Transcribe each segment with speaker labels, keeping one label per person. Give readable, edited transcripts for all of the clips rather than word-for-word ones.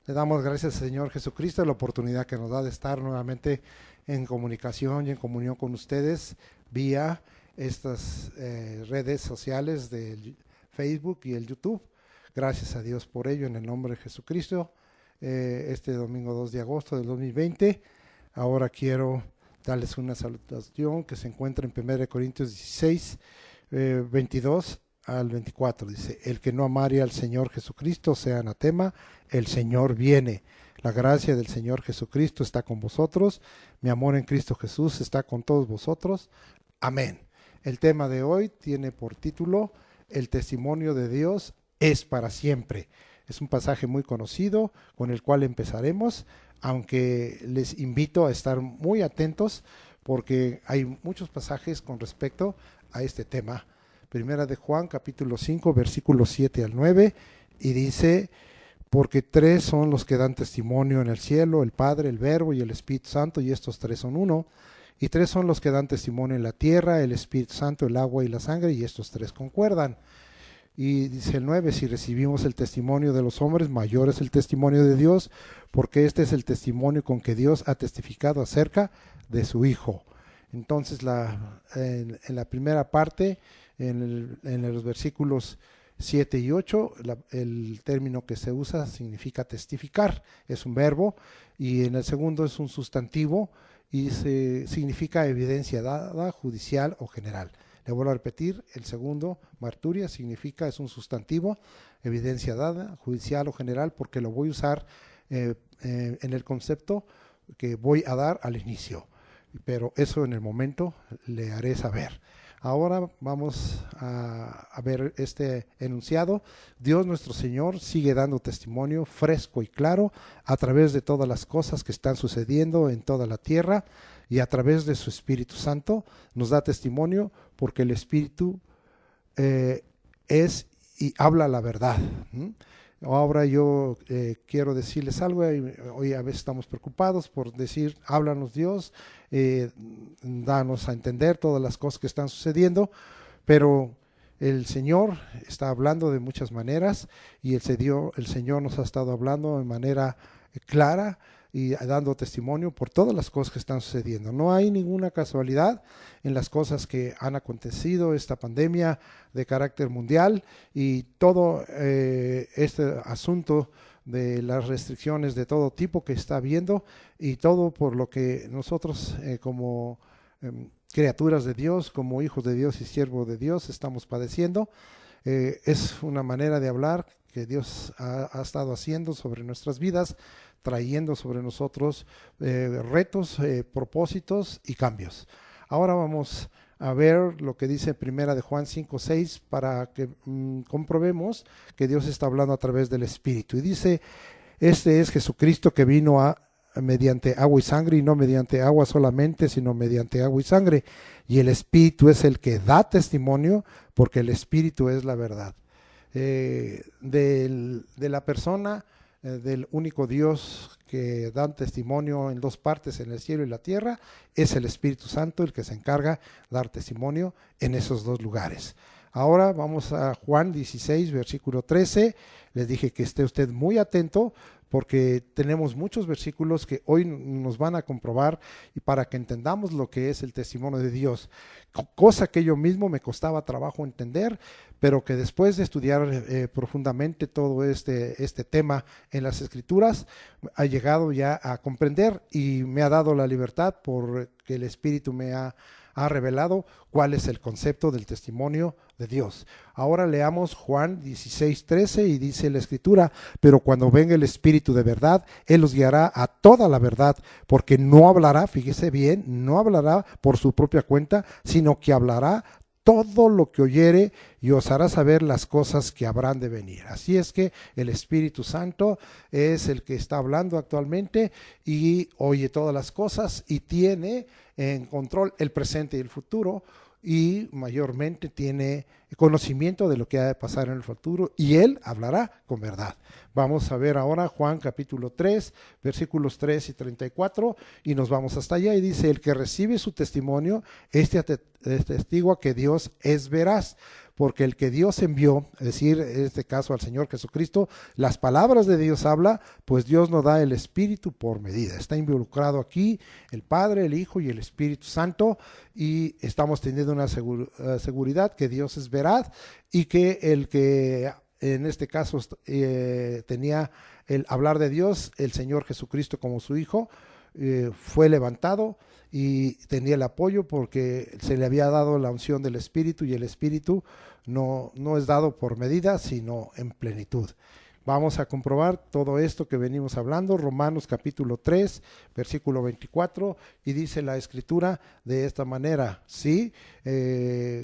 Speaker 1: Le damos gracias al Señor Jesucristo de la oportunidad que nos da de estar nuevamente en comunicación y en comunión con ustedes vía estas redes sociales del Facebook y el YouTube. Gracias a Dios por ello en el nombre de Jesucristo. Este domingo 2 de agosto del 2020. Ahora quiero darles una salutación que se encuentra en 1 Corintios 16, 22 al 24. Dice: el que no amare al Señor Jesucristo sea anatema. El Señor viene. La gracia del Señor Jesucristo está con vosotros. Mi amor en Cristo Jesús está con todos vosotros. Amén. El tema de hoy tiene por título: el testimonio de Dios es para siempre. Es un pasaje muy conocido con el cual empezaremos, aunque les invito a estar muy atentos porque hay muchos pasajes con respecto a este tema. Primera de Juan, capítulo 5, versículos 7 al 9, y dice: porque tres son los que dan testimonio en el cielo, el Padre, el Verbo y el Espíritu Santo, y estos tres son uno. Y tres son los que dan testimonio en la tierra, el Espíritu Santo, el agua y la sangre, y estos tres concuerdan. Y dice el 9, si recibimos el testimonio de los hombres, mayor es el testimonio de Dios, porque este es el testimonio con que Dios ha testificado acerca de su Hijo. Entonces en la primera parte, en los versículos 7 y 8, el término que se usa significa testificar, es un verbo, y en el segundo es un sustantivo y significa evidencia dada, judicial o general. Le vuelvo a repetir, el segundo, marturia, es un sustantivo, evidencia dada, judicial o general, porque lo voy a usar en el concepto que voy a dar al inicio, pero eso en el momento le haré saber. Ahora vamos a ver este enunciado. Dios nuestro Señor sigue dando testimonio fresco y claro a través de todas las cosas que están sucediendo en toda la tierra, y a través de su Espíritu Santo nos da testimonio, porque el Espíritu es y habla la verdad. Ahora yo quiero decirles algo. Hoy a veces estamos preocupados por decir: háblanos Dios, danos a entender todas las cosas que están sucediendo, pero el Señor está hablando de muchas maneras, y el Señor nos ha estado hablando de manera clara y dando testimonio por todas las cosas que están sucediendo. No hay ninguna casualidad en las cosas que han acontecido, esta pandemia de carácter mundial y todo este asunto de las restricciones de todo tipo que está habiendo, y todo por lo que nosotros como criaturas de Dios, como hijos de Dios y siervos de Dios, estamos padeciendo. Es una manera de hablar que Dios ha estado haciendo sobre nuestras vidas, trayendo sobre nosotros retos, propósitos y cambios. Ahora vamos a ver lo que dice Primera de Juan 5:6 para que comprobemos que Dios está hablando a través del Espíritu. Y dice: este es Jesucristo que vino mediante agua y sangre, y no mediante agua solamente, sino mediante agua y sangre. Y el Espíritu es el que da testimonio, porque el Espíritu es la verdad. De la persona del único Dios que dan testimonio en dos partes, en el cielo y la tierra, es el Espíritu Santo el que se encarga de dar testimonio en esos dos lugares. Ahora vamos a Juan 16, versículo 13. Les dije que esté usted muy atento, porque tenemos muchos versículos que hoy nos van a comprobar, y para que entendamos lo que es el testimonio de Dios, cosa que yo mismo me costaba trabajo entender, pero que después de estudiar profundamente todo este tema en las Escrituras, ha llegado ya a comprender, y me ha dado la libertad porque el Espíritu me ha revelado cuál es el concepto del testimonio de Dios. Ahora leamos Juan 16:13, y dice la Escritura: pero cuando venga el Espíritu de verdad, Él los guiará a toda la verdad, porque no hablará, fíjese bien, no hablará por su propia cuenta, sino que hablará todo lo que oyere, y os hará saber las cosas que habrán de venir. Así es que el Espíritu Santo es el que está hablando actualmente, y oye todas las cosas, y tiene en control el presente y el futuro, y mayormente tiene conocimiento de lo que ha de pasar en el futuro, y Él hablará con verdad. Vamos a ver ahora Juan capítulo 3, versículos 3 y 34, y nos vamos hasta allá, y dice: el que recibe su testimonio, este atestigua que Dios es veraz, porque el que Dios envió, es decir, en este caso al Señor Jesucristo, las palabras de Dios habla, pues Dios no da el Espíritu por medida. Está involucrado aquí el Padre, el Hijo y el Espíritu Santo, y estamos teniendo una seguridad que Dios es veraz, y que el que en este caso tenía el hablar de Dios, el Señor Jesucristo como su Hijo, fue levantado y tenía el apoyo porque se le había dado la unción del Espíritu, y el Espíritu no es dado por medida, sino en plenitud. Vamos a comprobar todo esto que venimos hablando. Romanos capítulo 3, versículo 24, y dice la Escritura de esta manera, ¿sí?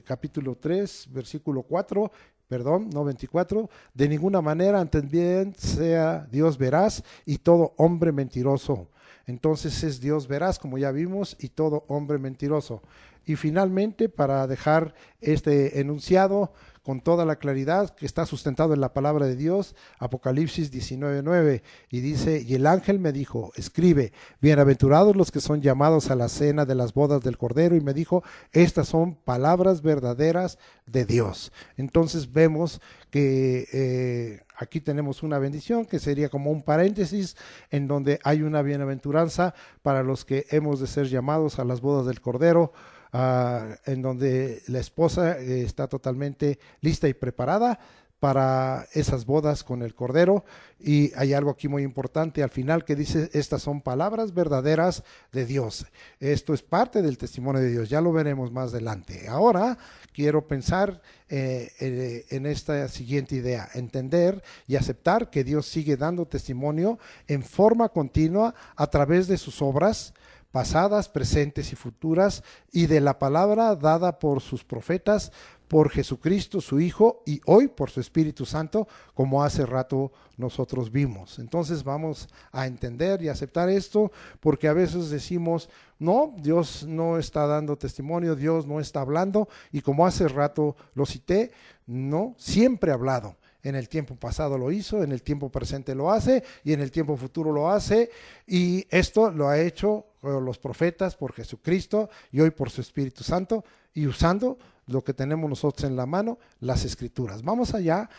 Speaker 1: Capítulo 3, versículo 4, perdón, no 24, de ninguna manera también sea Dios veraz y todo hombre mentiroso. Entonces es Dios veraz, como ya vimos, y todo hombre mentiroso. Y finalmente, para dejar este enunciado con toda la claridad que está sustentado en la palabra de Dios, Apocalipsis 19:9, y dice: y el ángel me dijo, escribe, bienaventurados los que son llamados a la cena de las bodas del Cordero, y me dijo, estas son palabras verdaderas de Dios. Entonces vemos que aquí tenemos una bendición que sería como un paréntesis en donde hay una bienaventuranza para los que hemos de ser llamados a las bodas del Cordero, en donde la esposa está totalmente lista y preparada para esas bodas con el Cordero. Y hay algo aquí muy importante al final que dice: estas son palabras verdaderas de Dios. Esto es parte del testimonio de Dios, ya lo veremos más adelante. Ahora quiero pensar en esta siguiente idea: entender y aceptar que Dios sigue dando testimonio en forma continua a través de sus obras pasadas, presentes y futuras, y de la palabra dada por sus profetas, por Jesucristo su Hijo, y hoy por su Espíritu Santo, como hace rato nosotros vimos. Entonces vamos a entender y aceptar esto, porque a veces decimos: no, Dios no está dando testimonio, Dios no está hablando, y como hace rato lo cité, no, siempre ha hablado. En el tiempo pasado lo hizo, en el tiempo presente lo hace, y en el tiempo futuro lo hace, y esto lo ha hecho los profetas por Jesucristo, y hoy por su Espíritu Santo, y usando lo que tenemos nosotros en la mano, las Escrituras. Vamos allá,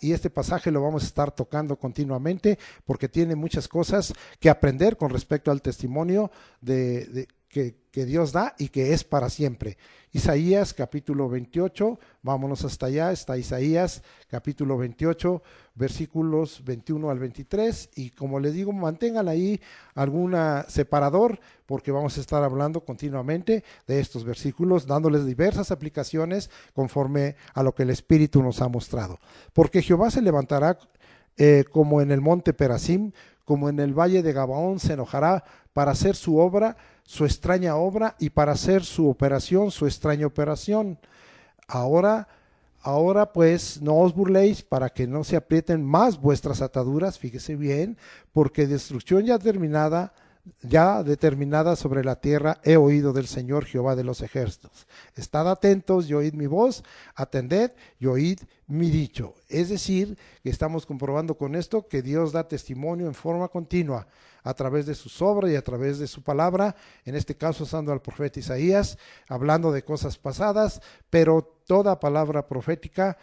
Speaker 1: y este pasaje lo vamos a estar tocando continuamente, porque tiene muchas cosas que aprender con respecto al testimonio que Dios da y que es para siempre. Isaías capítulo 28, vámonos hasta allá, está Isaías capítulo 28, versículos 21 al 23, y como les digo, mantengan ahí algún separador, porque vamos a estar hablando continuamente de estos versículos, dándoles diversas aplicaciones conforme a lo que el Espíritu nos ha mostrado. Porque Jehová se levantará como en el monte Perasim, como en el valle de Gabaón se enojará para hacer su obra, su extraña obra, y para hacer su operación, su extraña operación. Ahora pues no os burléis, para que no se aprieten más vuestras ataduras, fíjese bien, porque destrucción ya determinada sobre la tierra he oído del Señor Jehová de los ejércitos. Estad atentos y oíd mi voz, atended y oíd mi dicho. Es decir, que estamos comprobando con esto que Dios da testimonio en forma continua a través de sus obras y a través de su palabra, en este caso usando al profeta Isaías, hablando de cosas pasadas, pero toda palabra profética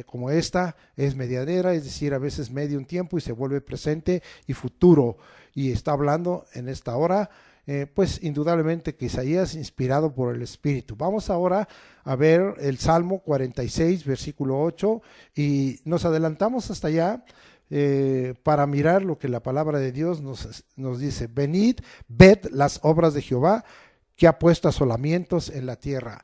Speaker 1: como esta es medianera, es decir, a veces media un tiempo y se vuelve presente y futuro, y está hablando en esta hora, pues indudablemente que Isaías inspirado por el Espíritu. Vamos ahora a ver el Salmo 46, versículo 8, y nos adelantamos hasta allá para mirar lo que la palabra de Dios nos dice. Venid, ved las obras de Jehová, que ha puesto asolamientos en la tierra.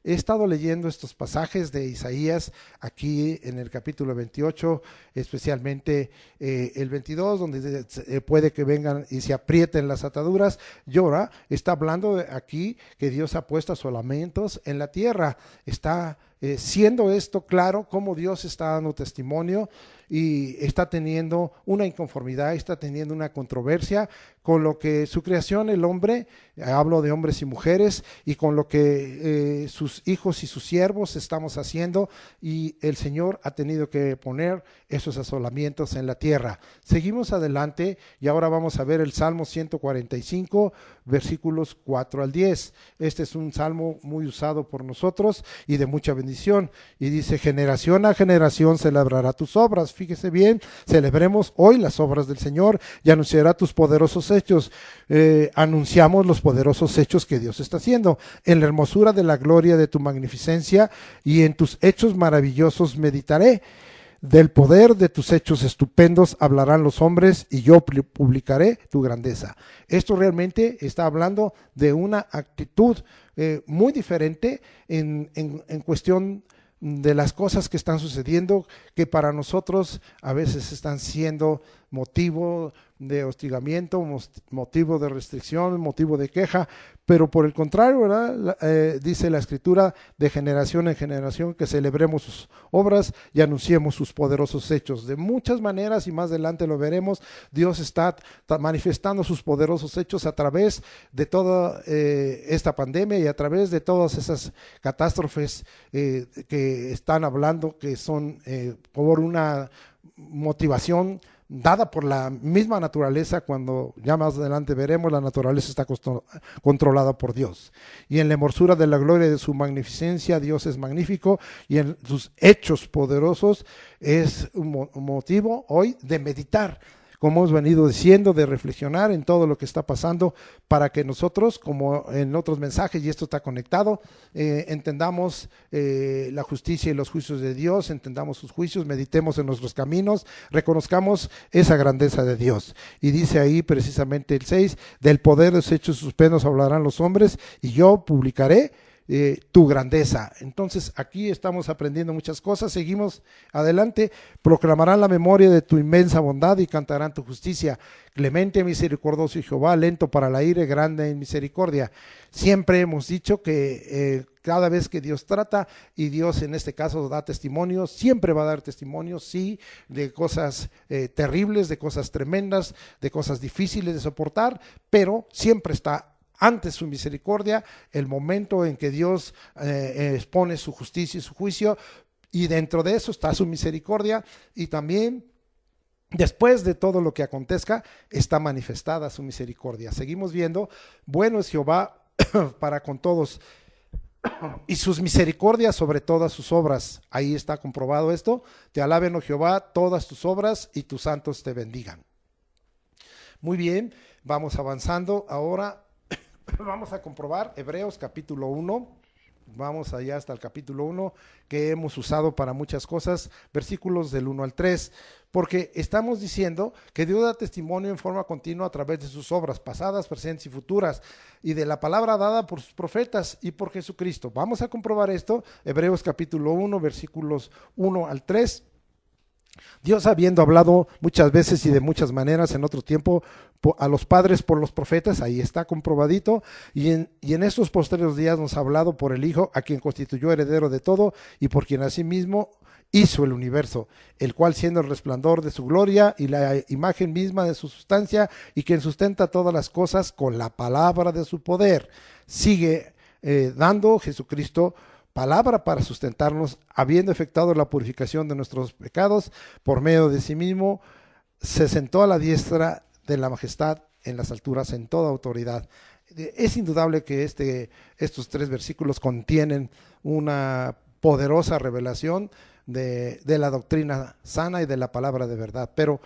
Speaker 1: He estado leyendo estos pasajes de Isaías aquí en el capítulo 28, especialmente el 22, donde puede que vengan y se aprieten las ataduras. Y ahora está hablando aquí que Dios ha puesto asolamientos en la tierra. Está siendo esto claro, cómo Dios está dando testimonio y está teniendo una inconformidad, está teniendo una controversia con lo que su creación, el hombre, hablo de hombres y mujeres, y con lo que sus hijos y sus siervos estamos haciendo, y el Señor ha tenido que poner esos asolamientos en la tierra. Seguimos adelante y ahora vamos a ver el Salmo 145, versículos 4 al 10. Este es un salmo muy usado por nosotros y de mucha bendición, y dice: generación a generación celebrará tus obras. Fíjese bien, celebremos hoy las obras del Señor y anunciará tus poderosos hechos. Anunciamos los poderosos hechos que Dios está haciendo. En la hermosura de la gloria de tu magnificencia y en tus hechos maravillosos meditaré. Del poder de tus hechos estupendos hablarán los hombres y yo publicaré tu grandeza. Esto realmente está hablando de una actitud muy diferente en cuestión de las cosas que están sucediendo, que para nosotros a veces están siendo motivo de hostigamiento, motivo de restricción, motivo de queja, pero por el contrario, ¿verdad? Dice la Escritura, de generación en generación que celebremos sus obras y anunciemos sus poderosos hechos. De muchas maneras, y más adelante lo veremos, Dios está manifestando sus poderosos hechos a través de toda esta pandemia y a través de todas esas catástrofes que están hablando, que son por una motivación dada por la misma naturaleza. Cuando ya más adelante veremos, la naturaleza está controlada por Dios. Y en la hermosura de la gloria de su magnificencia, Dios es magnífico, y en sus hechos poderosos es un motivo hoy de meditar, como hemos venido diciendo, de reflexionar en todo lo que está pasando, para que nosotros, como en otros mensajes, y esto está conectado, entendamos la justicia y los juicios de Dios, entendamos sus juicios, meditemos en nuestros caminos, reconozcamos esa grandeza de Dios. Y dice ahí precisamente el 6, del poder de los hechos estupendos hablarán los hombres y yo publicaré tu grandeza. Entonces aquí estamos aprendiendo muchas cosas. Seguimos adelante. Proclamarán la memoria de tu inmensa bondad y cantarán tu justicia. Clemente, misericordioso y Jehová, lento para la ira, grande en misericordia. Siempre hemos dicho que cada vez que Dios trata, y Dios en este caso da testimonio, siempre va a dar testimonio, sí, de cosas terribles, de cosas tremendas, de cosas difíciles de soportar, pero siempre está ante su misericordia el momento en que Dios expone su justicia y su juicio, y dentro de eso está su misericordia, y también después de todo lo que acontezca está manifestada su misericordia. Seguimos viendo: bueno es Jehová para con todos, y sus misericordias sobre todas sus obras. Ahí está comprobado esto. Te alaben, oh Jehová, todas tus obras, y tus santos te bendigan. Muy bien, vamos avanzando ahora. Vamos a comprobar Hebreos capítulo 1, vamos allá hasta el capítulo 1, que hemos usado para muchas cosas, versículos del 1 al 3, porque estamos diciendo que Dios da testimonio en forma continua a través de sus obras, pasadas, presentes y futuras, y de la palabra dada por sus profetas y por Jesucristo. Vamos a comprobar esto, Hebreos capítulo 1, versículos 1 al 3. Dios, habiendo hablado muchas veces y de muchas maneras en otro tiempo a los padres por los profetas, ahí está comprobadito, y en estos posteriores días nos ha hablado por el Hijo, a quien constituyó heredero de todo y por quien asimismo hizo el universo, el cual, siendo el resplandor de su gloria y la imagen misma de su sustancia, y quien sustenta todas las cosas con la palabra de su poder, sigue dando Jesucristo palabra para sustentarnos, habiendo efectuado la purificación de nuestros pecados por medio de sí mismo, se sentó a la diestra de la majestad en las alturas en toda autoridad. Es indudable que estos 3 versículos contienen una poderosa revelación de la doctrina sana y de la palabra de verdad, pero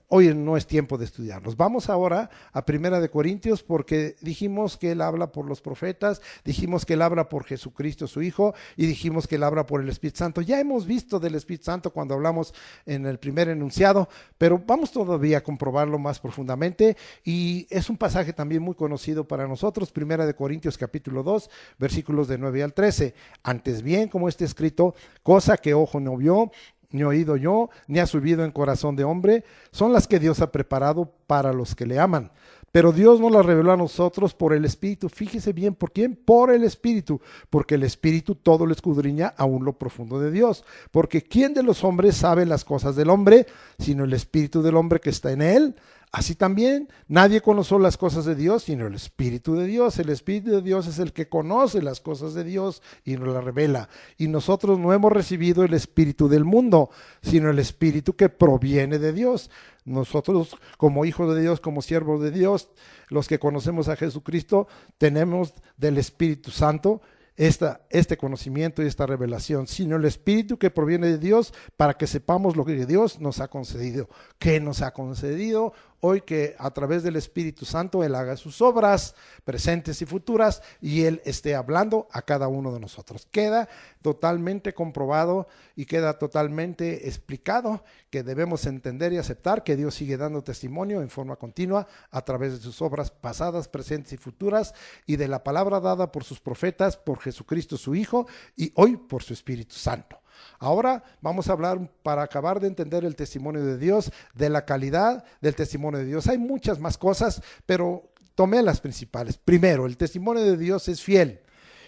Speaker 1: hoy no es tiempo de estudiarlos. Vamos ahora a 1 Corintios, porque dijimos que Él habla por los profetas, dijimos que Él habla por Jesucristo su Hijo, y dijimos que Él habla por el Espíritu Santo. Ya hemos visto del Espíritu Santo cuando hablamos en el primer enunciado, pero vamos todavía a comprobarlo más profundamente, y es un pasaje también muy conocido para nosotros, 1 Corintios capítulo 2, versículos de 9 al 13. Antes bien, como está escrito, cosa que ojo no vio, ni oído yo, ni ha subido en corazón de hombre, son las que Dios ha preparado para los que le aman. pero Dios nos la reveló a nosotros por el Espíritu. Fíjese bien, ¿por quién? Por el Espíritu, porque el Espíritu todo lo escudriña aún lo profundo de Dios. Porque ¿quién de los hombres sabe las cosas del hombre, sino el Espíritu del hombre que está en él? Así también, nadie conoció las cosas de Dios, sino el Espíritu de Dios. El Espíritu de Dios es el que conoce las cosas de Dios y nos las revela. Y nosotros no hemos recibido el espíritu del mundo, sino el Espíritu que proviene de Dios. Nosotros, como hijos de Dios, como siervos de Dios, los que conocemos a Jesucristo, tenemos del Espíritu Santo este conocimiento y esta revelación, sino el Espíritu que proviene de Dios, para que sepamos lo que Dios nos ha concedido. ¿Qué nos ha concedido? Hoy que a través del Espíritu Santo Él haga sus obras presentes y futuras y Él esté hablando a cada uno de nosotros. Queda totalmente comprobado y queda totalmente explicado que debemos entender y aceptar que Dios sigue dando testimonio en forma continua a través de sus obras pasadas, presentes y futuras, y de la palabra dada por sus profetas, por Jesucristo su Hijo, y hoy por su Espíritu Santo. Ahora vamos a hablar, para acabar de entender el testimonio de Dios, de la calidad del testimonio de Dios. Hay muchas más cosas, pero tomé las principales. Primero, el testimonio de Dios es fiel.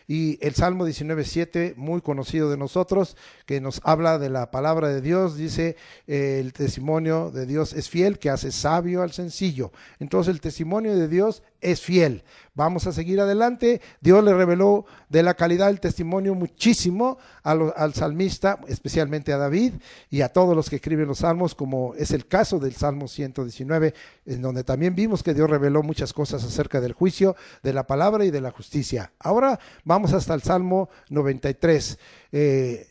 Speaker 1: Y el Salmo 19:7, muy conocido de nosotros, que nos habla de la palabra de Dios, dice, el testimonio de Dios es fiel, que hace sabio al sencillo. Entonces el testimonio de Dios es fiel. Vamos a seguir adelante. Dios le reveló de la calidad del testimonio muchísimo al salmista, especialmente a David y a todos los que escriben los salmos, como es el caso del Salmo 119, en donde también vimos que Dios reveló muchas cosas acerca del juicio, de la palabra y de la justicia. Ahora vamos hasta el Salmo 93.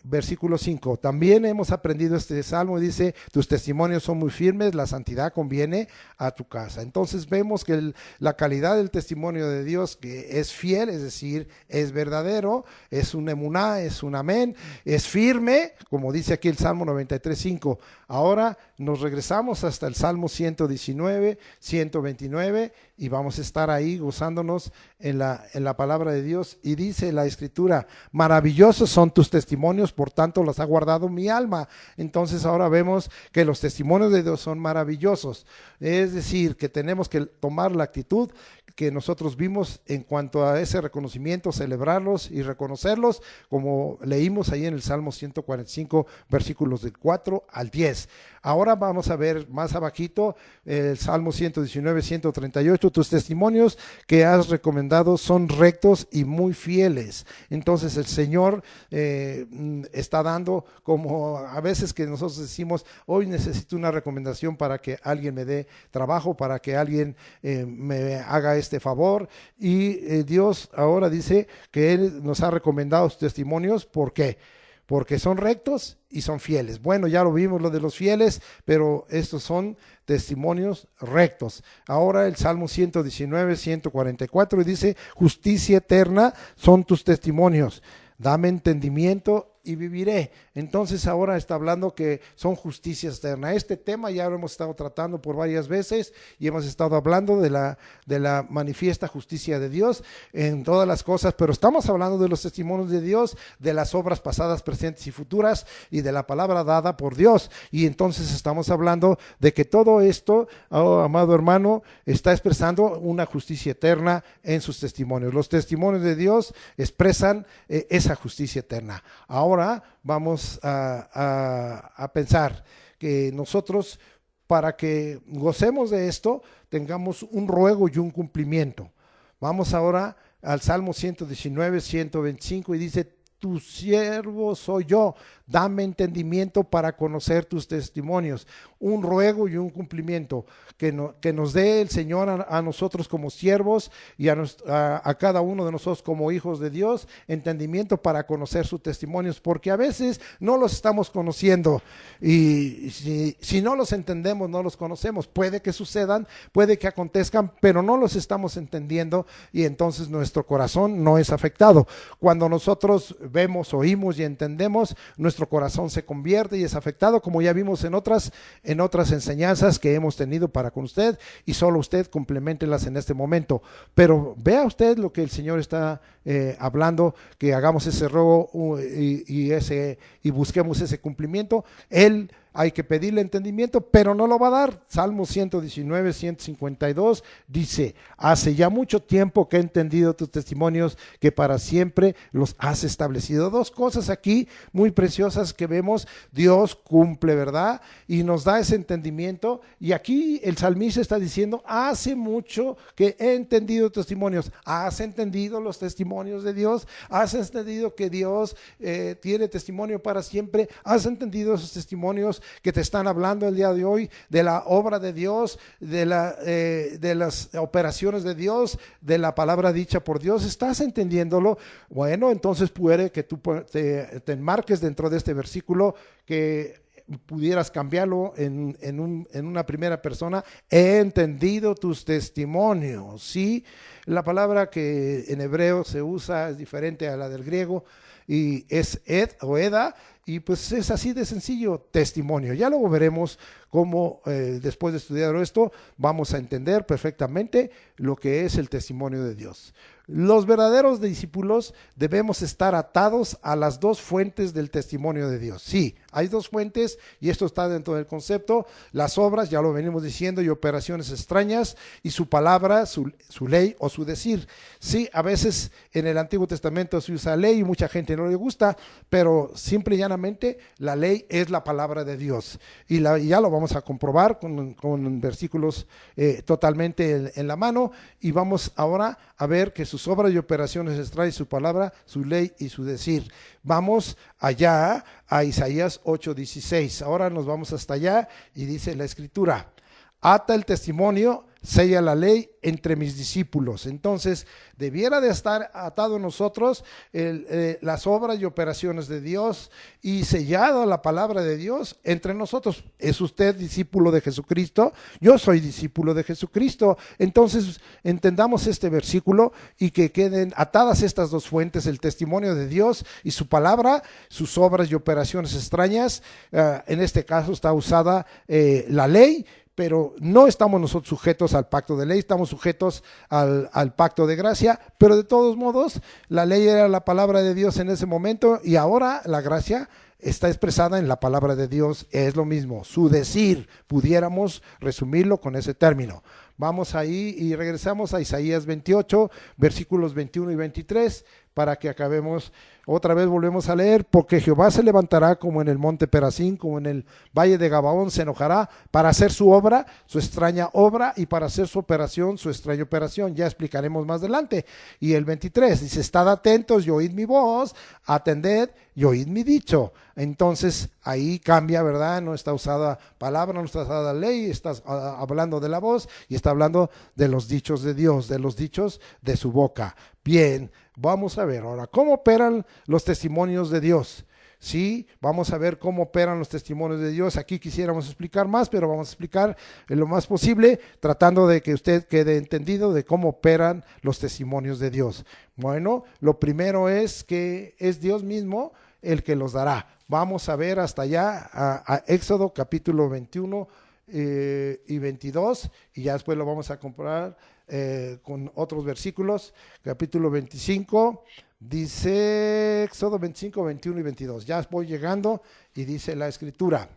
Speaker 1: Versículo 5. También hemos aprendido este salmo y dice: tus testimonios son muy firmes, la santidad conviene a tu casa. Entonces vemos que la calidad del testimonio de Dios, que es fiel, es decir, es verdadero, es un emuná, es un amén, es firme, como dice aquí el Salmo 93:5. Ahora nos regresamos hasta el Salmo 119, 129 y vamos a estar ahí gozándonos en la palabra de Dios. Y dice la Escritura: maravillosos son tus testimonios, por tanto los ha guardado mi alma. Entonces ahora vemos que los testimonios de Dios son maravillosos, es decir, que tenemos que tomar la actitud que nosotros vimos en cuanto a ese reconocimiento, celebrarlos y reconocerlos, como leímos ahí en el Salmo 145, versículos del 4 al 10. Ahora vamos a ver más abajito el Salmo 119, 138. Tus testimonios que has recomendado son rectos y muy fieles. Entonces el Señor está dando, como a veces que nosotros decimos: hoy necesito una recomendación para que alguien me dé trabajo, para que alguien me haga este favor, y Dios ahora dice que Él nos ha recomendado sus testimonios. ¿Por qué? Porque son rectos y son fieles. Bueno, ya lo vimos lo de los fieles, pero estos son testimonios rectos. Ahora el Salmo 119, 144 dice: justicia eterna son tus testimonios, dame entendimiento y viviré. Entonces ahora está hablando que son justicia eterna. Este tema ya lo hemos estado tratando por varias veces y hemos estado hablando de la manifiesta justicia de Dios en todas las cosas, pero estamos hablando de los testimonios de Dios, de las obras pasadas, presentes y futuras, y de la palabra dada por Dios. Y entonces estamos hablando de que todo esto, oh, amado hermano, está expresando una justicia eterna en sus testimonios. Los testimonios de Dios expresan esa justicia eterna. Ahora vamos a pensar que nosotros, para que gocemos de esto, tengamos un ruego y un cumplimiento. Vamos ahora al Salmo 119, 125 y dice: tu siervo soy yo, dame entendimiento para conocer tus testimonios. Un ruego y un cumplimiento que nos dé el Señor a nosotros como siervos y a cada uno de nosotros como hijos de Dios, entendimiento para conocer sus testimonios, porque a veces no los estamos conociendo, y si no los entendemos, no los conocemos. Puede que sucedan, puede que acontezcan, pero no los estamos entendiendo, y entonces nuestro corazón no es afectado. Cuando nosotros vemos, oímos y entendemos, nuestro corazón se convierte y es afectado, como ya vimos en otras enseñanzas que hemos tenido para con usted, y solo usted compleméntelas en este momento. Pero vea usted lo que el Señor está hablando, que hagamos ese ruego y busquemos ese cumplimiento. Él hay que pedirle entendimiento, pero no lo va a dar. Salmo 119, 152 dice, hace ya mucho tiempo que he entendido tus testimonios, que para siempre los has establecido. Dos cosas aquí muy preciosas que vemos, Dios cumple, ¿verdad? Y nos da ese entendimiento, y aquí el salmista está diciendo, hace mucho que he entendido testimonios. ¿Has entendido los testimonios de Dios? ¿Has entendido que Dios tiene testimonio para siempre? ¿Has entendido esos testimonios que te están hablando el día de hoy de la obra de Dios, de las operaciones de Dios, de la palabra dicha por Dios? ¿Estás entendiéndolo? Bueno, entonces puede que tú te enmarques dentro de este versículo, que pudieras cambiarlo en una primera persona. He entendido tus testimonios, ¿sí? La palabra que en hebreo se usa es diferente a la del griego, y es ed o eda, y pues es así de sencillo, testimonio. Ya luego veremos cómo después de estudiar esto vamos a entender perfectamente lo que es el testimonio de Dios. Los verdaderos discípulos debemos estar atados a las dos fuentes del testimonio de Dios. Sí, hay dos fuentes, y esto está dentro del concepto: las obras, ya lo venimos diciendo, y operaciones extrañas, y su palabra, su ley o su decir. Sí, a veces en el Antiguo Testamento se usa ley y mucha gente no le gusta, pero simple y llanamente la ley es la palabra de Dios, y ya lo vamos a comprobar con versículos totalmente en la mano, y vamos ahora a ver que sus obras y operaciones extrañas, su palabra, su ley y su decir. Vamos allá a Isaías 8:16. Ahora nos vamos hasta allá, y dice la escritura: ata el testimonio, sella la ley entre mis discípulos. Entonces, debiera de estar atado nosotros las obras y operaciones de Dios, y sellado la palabra de Dios entre nosotros. ¿Es usted discípulo de Jesucristo? Yo soy discípulo de Jesucristo. Entonces, entendamos este versículo, y que queden atadas estas dos fuentes, el testimonio de Dios y su palabra, sus obras y operaciones extrañas. En este caso está usada la ley, pero no estamos nosotros sujetos al pacto de ley, estamos sujetos al pacto de gracia, pero de todos modos, la ley era la palabra de Dios en ese momento, y ahora la gracia está expresada en la palabra de Dios, es lo mismo, su decir, pudiéramos resumirlo con ese término. Vamos ahí y regresamos a Isaías 28, versículos 21 y 23, para que acabemos. Otra vez volvemos a leer: porque Jehová se levantará como en el monte Perazín, como en el valle de Gabaón se enojará, para hacer su obra, su extraña obra, y para hacer su operación, su extraña operación. Ya explicaremos más adelante. Y el 23 dice: estad atentos y oíd mi voz, atended y oíd mi dicho. Entonces ahí cambia, ¿verdad? No está usada palabra, no está usada ley, está hablando de la voz, y está hablando de los dichos de Dios, de los dichos de su boca. Bien, vamos a ver ahora cómo operan los testimonios de Dios. Sí, vamos a ver cómo operan los testimonios de Dios. Aquí quisiéramos explicar más, pero vamos a explicar en lo más posible, tratando de que usted quede entendido de cómo operan los testimonios de Dios. Bueno, lo primero es que es Dios mismo el que los dará. Vamos a ver hasta allá a Éxodo capítulo 21 y 22, y ya después lo vamos a comparar con otros versículos. Capítulo 25 dice, Éxodo 25, 21 y 22. Ya voy llegando, y dice la escritura: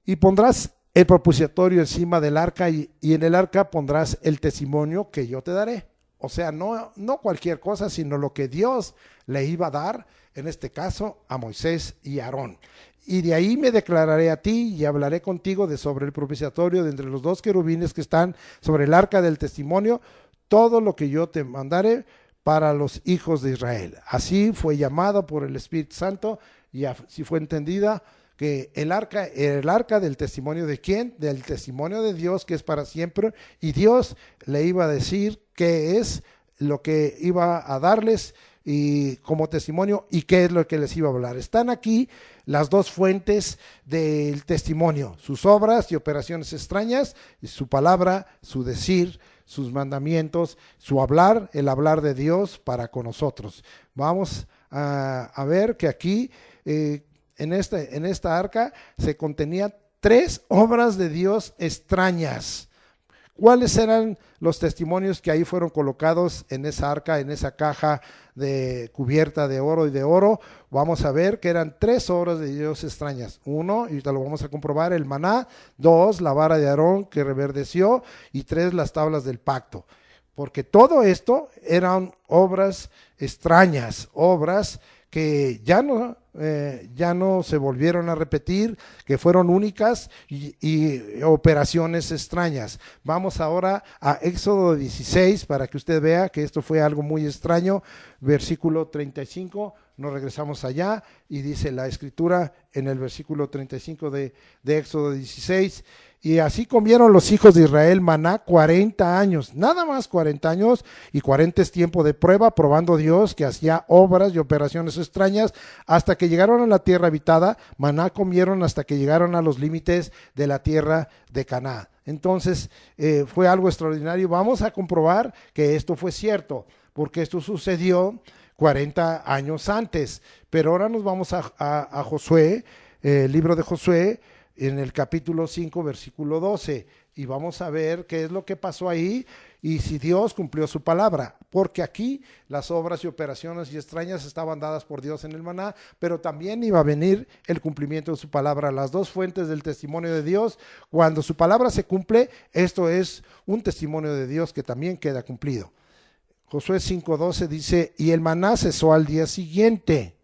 Speaker 1: y pondrás el propiciatorio encima del arca, y en el arca pondrás el testimonio que yo te daré. O sea, no cualquier cosa, sino lo que Dios le iba a dar, en este caso a Moisés y a Aarón. Y de ahí me declararé a ti, y hablaré contigo sobre el propiciatorio de entre los dos querubines que están sobre el arca del testimonio, todo lo que yo te mandaré para los hijos de Israel. Así fue llamado por el Espíritu Santo, y así fue entendida, que el arca era el arca del testimonio de ¿quién? Del testimonio de Dios, que es para siempre, y Dios le iba a decir qué es lo que iba a darles y como testimonio, y qué es lo que les iba a hablar. Están aquí las dos fuentes del testimonio: sus obras y operaciones extrañas, y su palabra, su decir, sus mandamientos, su hablar, el hablar de Dios para con nosotros. Vamos a ver que aquí en esta arca se contenía 3 obras de Dios extrañas. ¿Cuáles eran los testimonios que ahí fueron colocados en esa arca, en esa caja de cubierta de oro y de oro? Vamos a ver que eran 3 obras de Dios extrañas. 1, y ahorita lo vamos a comprobar, el maná. 2, la vara de Aarón que reverdeció. Y 3, las tablas del pacto. Porque todo esto eran obras extrañas, obras que ya no se volvieron a repetir, que fueron únicas y operaciones extrañas. Vamos ahora a Éxodo 16 para que usted vea que esto fue algo muy extraño. Versículo 35, nos regresamos allá y dice la escritura en el versículo 35 de Éxodo 16: y así comieron los hijos de Israel maná 40 años, nada más 40 años, y 40 es tiempo de prueba, probando Dios que hacía obras y operaciones extrañas, hasta que llegaron a la tierra habitada. Maná comieron hasta que llegaron a los límites de la tierra de Canaán. Entonces fue algo extraordinario. Vamos a comprobar que esto fue cierto, porque esto sucedió 40 años antes. Pero ahora nos vamos a Josué, el libro de Josué, en el capítulo 5, versículo 12, y vamos a ver qué es lo que pasó ahí y si Dios cumplió su palabra, porque aquí las obras y operaciones y extrañas estaban dadas por Dios en el maná, pero también iba a venir el cumplimiento de su palabra, las dos fuentes del testimonio de Dios. Cuando su palabra se cumple, esto es un testimonio de Dios que también queda cumplido. Josué 5:12 dice: y el maná cesó al día siguiente,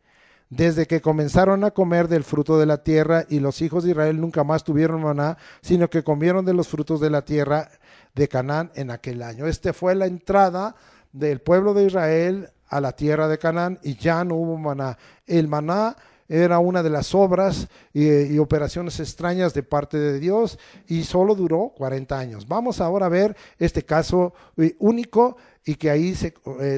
Speaker 1: desde que comenzaron a comer del fruto de la tierra, y los hijos de Israel nunca más tuvieron maná, sino que comieron de los frutos de la tierra de Canaán en aquel año. Esta fue la entrada del pueblo de Israel a la tierra de Canaán y ya no hubo maná. El maná era una de las obras y operaciones extrañas de parte de Dios y solo duró 40 años. Vamos ahora a ver este caso único y que ahí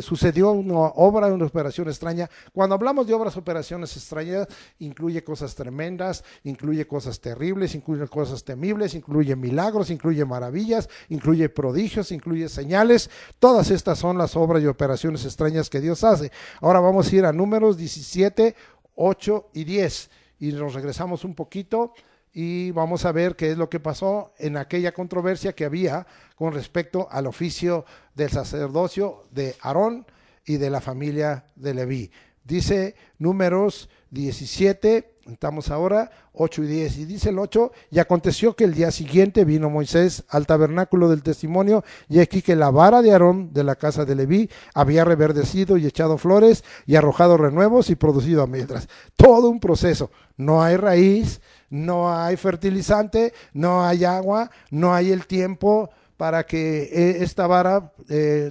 Speaker 1: sucedió una obra, una operación extraña. Cuando hablamos de obras, operaciones extrañas, incluye cosas tremendas, incluye cosas terribles, incluye cosas temibles, incluye milagros, incluye maravillas, incluye prodigios, incluye señales. Todas estas son las obras y operaciones extrañas que Dios hace. Ahora vamos a ir a Números 17, 8 y 10 y nos regresamos un poquito y vamos a ver qué es lo que pasó en aquella controversia que había con respecto al oficio del sacerdocio de Aarón y de la familia de Leví. Dice Números 17, estamos ahora, 8 y 10, y dice el 8: y aconteció que el día siguiente vino Moisés al tabernáculo del testimonio, y aquí que la vara de Aarón de la casa de Leví había reverdecido y echado flores y arrojado renuevos y producido almendras. Todo un proceso, no hay raíz, no hay fertilizante, no hay agua, no hay el tiempo para que esta vara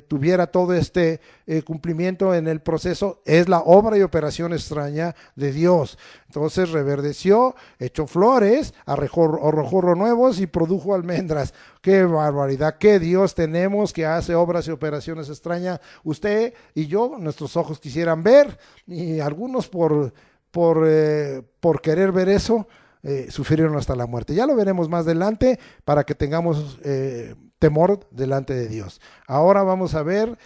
Speaker 1: tuviera todo este cumplimiento en el proceso. Es la obra y operación extraña de Dios. Entonces reverdeció, echó flores, arrojó renuevos y produjo almendras. ¡Qué barbaridad! ¡Qué Dios tenemos que hace obras y operaciones extrañas! Usted y yo, nuestros ojos quisieran ver, y algunos por querer ver eso, sufrieron hasta la muerte. Ya lo veremos más adelante para que tengamos temor delante de Dios. Ahora vamos a ver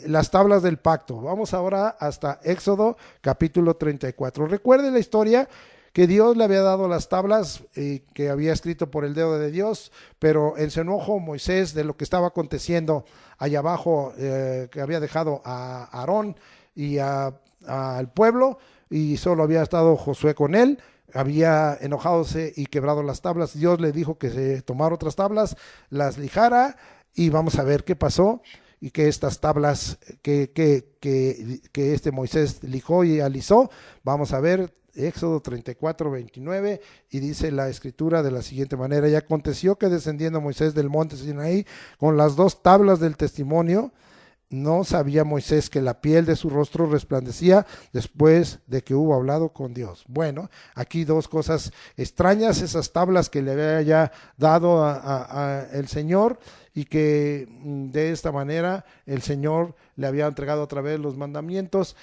Speaker 1: las tablas del pacto. Vamos ahora hasta Éxodo capítulo 34. Recuerde la historia que Dios le había dado las tablas que había escrito por el dedo de Dios, pero en su enojo Moisés de lo que estaba aconteciendo allá abajo, que había dejado a Aarón y al pueblo, y solo había estado Josué con él, había enojadose y quebrado las tablas. Dios le dijo que se tomara otras tablas, las lijara, y vamos a ver qué pasó, y que estas tablas que este Moisés lijó y alisó. Vamos a ver Éxodo 34, 29, y dice la escritura de la siguiente manera: y aconteció que descendiendo Moisés del monte Sinaí con las 2 tablas del testimonio, no sabía Moisés que la piel de su rostro resplandecía después de que hubo hablado con Dios. Bueno, aquí 2 cosas extrañas: esas tablas que le había ya dado a el Señor, y que de esta manera el Señor le había entregado otra vez los mandamientos,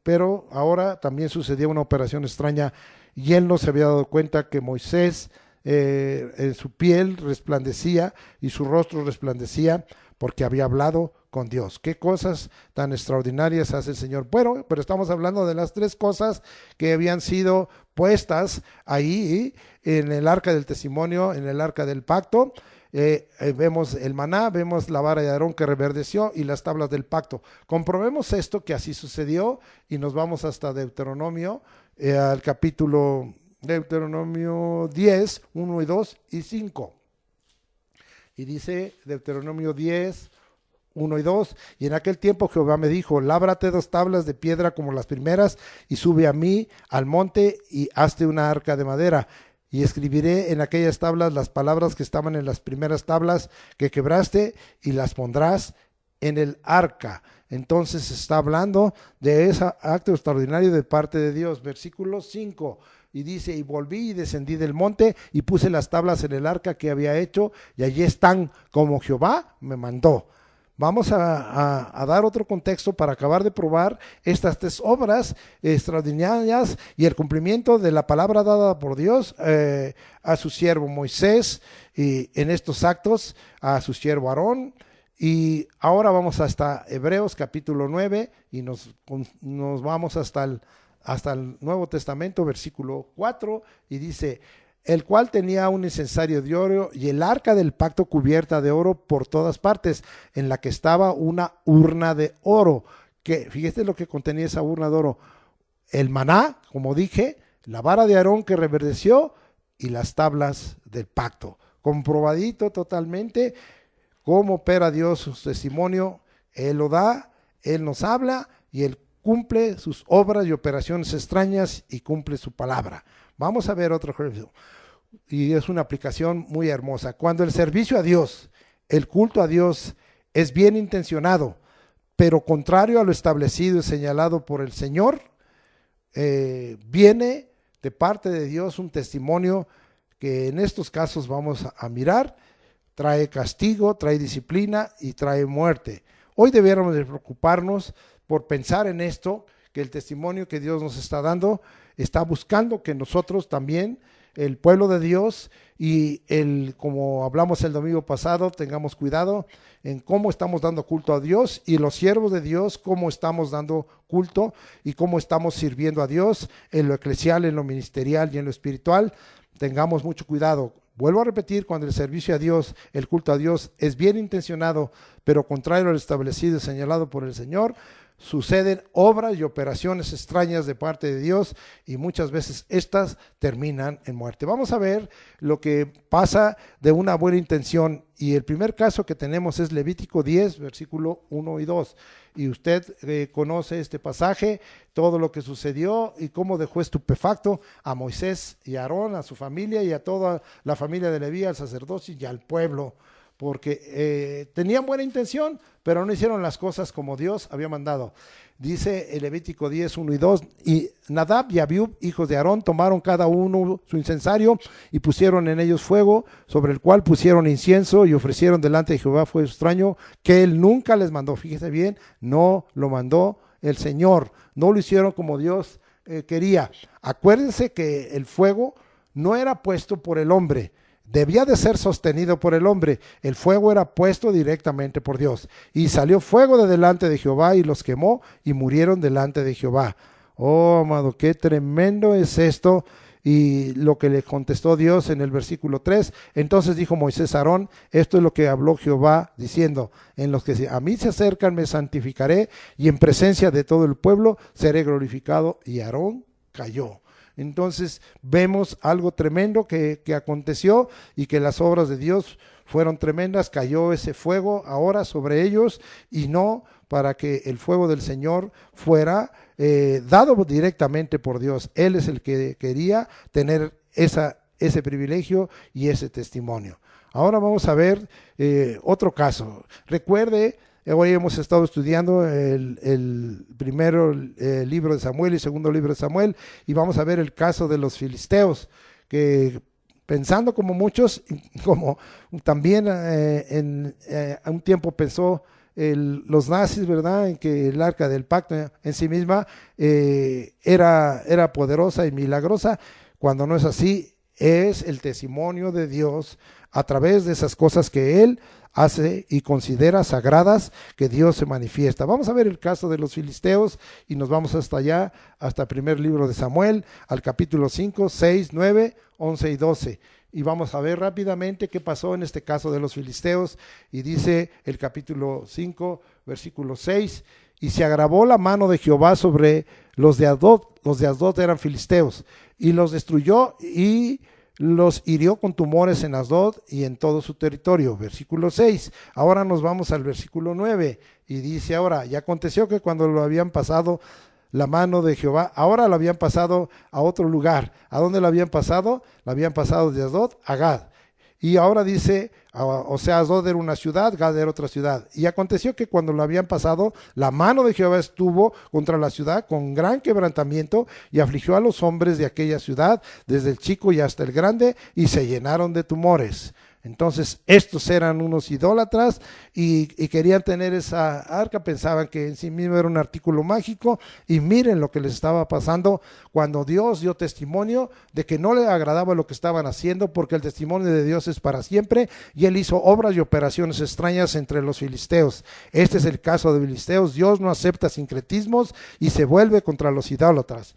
Speaker 1: pero ahora también sucedía una operación extraña, y él no se había dado cuenta que Moisés, en su piel resplandecía y su rostro resplandecía, porque había hablado con Dios. ¿Qué cosas tan extraordinarias hace el Señor? Bueno, pero estamos hablando de las 3 cosas que habían sido puestas ahí en el arca del testimonio, en el arca del pacto. Vemos el maná, vemos la vara de Aarón que reverdeció y las tablas del pacto. Comprobemos esto, que así sucedió, y nos vamos hasta Deuteronomio, al capítulo Deuteronomio 10, 1 y 2 y 5. Y dice Deuteronomio 10, 1 y 2, y en aquel tiempo Jehová me dijo, lábrate 2 tablas de piedra como las primeras, y sube a mí al monte, y hazte una arca de madera, y escribiré en aquellas tablas las palabras que estaban en las primeras tablas que quebraste, y las pondrás en el arca. Entonces está hablando de ese acto extraordinario de parte de Dios. Versículo 5. Y dice, y volví y descendí del monte y puse las tablas en el arca que había hecho, y allí están como Jehová me mandó. Vamos a dar otro contexto para acabar de probar estas 3 obras extraordinarias y el cumplimiento de la palabra dada por Dios a su siervo Moisés, y en estos actos a su siervo Aarón. Y ahora vamos hasta Hebreos capítulo 9 y nos vamos hasta el Nuevo Testamento, versículo 4, y dice, el cual tenía un incensario de oro y el arca del pacto cubierta de oro por todas partes, en la que estaba una urna de oro, que fíjate lo que contenía esa urna de oro: el maná, como dije, la vara de Aarón que reverdeció y las tablas del pacto. Comprobadito totalmente cómo opera Dios su testimonio. Él lo da, Él nos habla y Él cumple sus obras y operaciones extrañas y cumple su palabra. Vamos a ver otro ejemplo, y es una aplicación muy hermosa. Cuando el servicio a Dios, el culto a Dios es bien intencionado, pero contrario a lo establecido y señalado por el Señor, viene de parte de Dios un testimonio que en estos casos vamos a mirar. Trae castigo, trae disciplina y trae muerte. Hoy debiéramos de preocuparnos por pensar en esto, que el testimonio que Dios nos está dando está buscando que nosotros también, el pueblo de Dios, y como hablamos el domingo pasado, tengamos cuidado en cómo estamos dando culto a Dios, y los siervos de Dios, cómo estamos dando culto y cómo estamos sirviendo a Dios en lo eclesial, en lo ministerial y en lo espiritual. Tengamos mucho cuidado. Vuelvo a repetir, cuando el servicio a Dios, el culto a Dios es bien intencionado, pero contrario al establecido y señalado por el Señor, suceden obras y operaciones extrañas de parte de Dios, y muchas veces estas terminan en muerte. Vamos a ver lo que pasa de una buena intención, y el primer caso que tenemos es Levítico 10, versículo 1 y 2. Y usted conoce este pasaje, todo lo que sucedió y cómo dejó estupefacto a Moisés y a Aarón, a su familia y a toda la familia de Leví, al sacerdocio y al pueblo, porque tenían buena intención, pero no hicieron las cosas como Dios había mandado. Dice el Levítico 10, 1 y 2, y Nadab y Abiú, hijos de Aarón, tomaron cada uno su incensario y pusieron en ellos fuego, sobre el cual pusieron incienso y ofrecieron delante de Jehová fuego extraño que él nunca les mandó. Fíjese bien, no lo mandó el Señor, no lo hicieron como Dios quería. Acuérdense que el fuego no era puesto por el hombre, debía de ser sostenido por el hombre. El fuego era puesto directamente por Dios. Y salió fuego de delante de Jehová y los quemó y murieron delante de Jehová. Oh, amado, qué tremendo es esto. Y lo que le contestó Dios en el versículo 3, entonces dijo Moisés a Aarón, esto es lo que habló Jehová diciendo, en los que a mí se acercan me santificaré, y en presencia de todo el pueblo seré glorificado. Y Aarón cayó. Entonces vemos algo tremendo que aconteció, y que las obras de Dios fueron tremendas. Cayó ese fuego ahora sobre ellos, y no para que el fuego del Señor fuera dado directamente por Dios. Él es el que quería tener ese privilegio y ese testimonio. Ahora vamos a ver otro caso. Recuerde, hoy hemos estado estudiando el primero libro de Samuel y segundo libro de Samuel, y vamos a ver el caso de los filisteos, que pensando como muchos, como también a un tiempo pensó los nazis, ¿verdad?, en que el arca del pacto en sí misma era poderosa y milagrosa, cuando no es así. Es el testimonio de Dios a través de esas cosas que él hace y considera sagradas, que Dios se manifiesta. Vamos a ver el caso de los filisteos y nos vamos hasta allá, hasta el primer libro de Samuel, al capítulo 5, 6, 9, 11 y 12. Y vamos a ver rápidamente qué pasó en este caso de los filisteos. Y dice el capítulo 5, versículo 6, y se agravó la mano de Jehová sobre los de Asdod. Los de Asdod eran filisteos, y los destruyó y los hirió con tumores en Asdod y en todo su territorio. Versículo 6. Ahora nos vamos al versículo 9 y dice ahora, y aconteció que cuando lo habían pasado la mano de Jehová, ahora lo habían pasado a otro lugar. ¿A dónde lo habían pasado? Lo habían pasado de Asdod a Gad. Y ahora dice, o sea, Asdod era una ciudad, Gad era otra ciudad. Y aconteció que cuando lo habían pasado, la mano de Jehová estuvo contra la ciudad con gran quebrantamiento y afligió a los hombres de aquella ciudad, desde el chico y hasta el grande, y se llenaron de tumores. Entonces estos eran unos idólatras y querían tener esa arca, pensaban que en sí mismo era un artículo mágico, y miren lo que les estaba pasando cuando Dios dio testimonio de que no le agradaba lo que estaban haciendo, porque el testimonio de Dios es para siempre, y él hizo obras y operaciones extrañas entre los filisteos. Este es el caso de filisteos. Dios no acepta sincretismos y se vuelve contra los idólatras.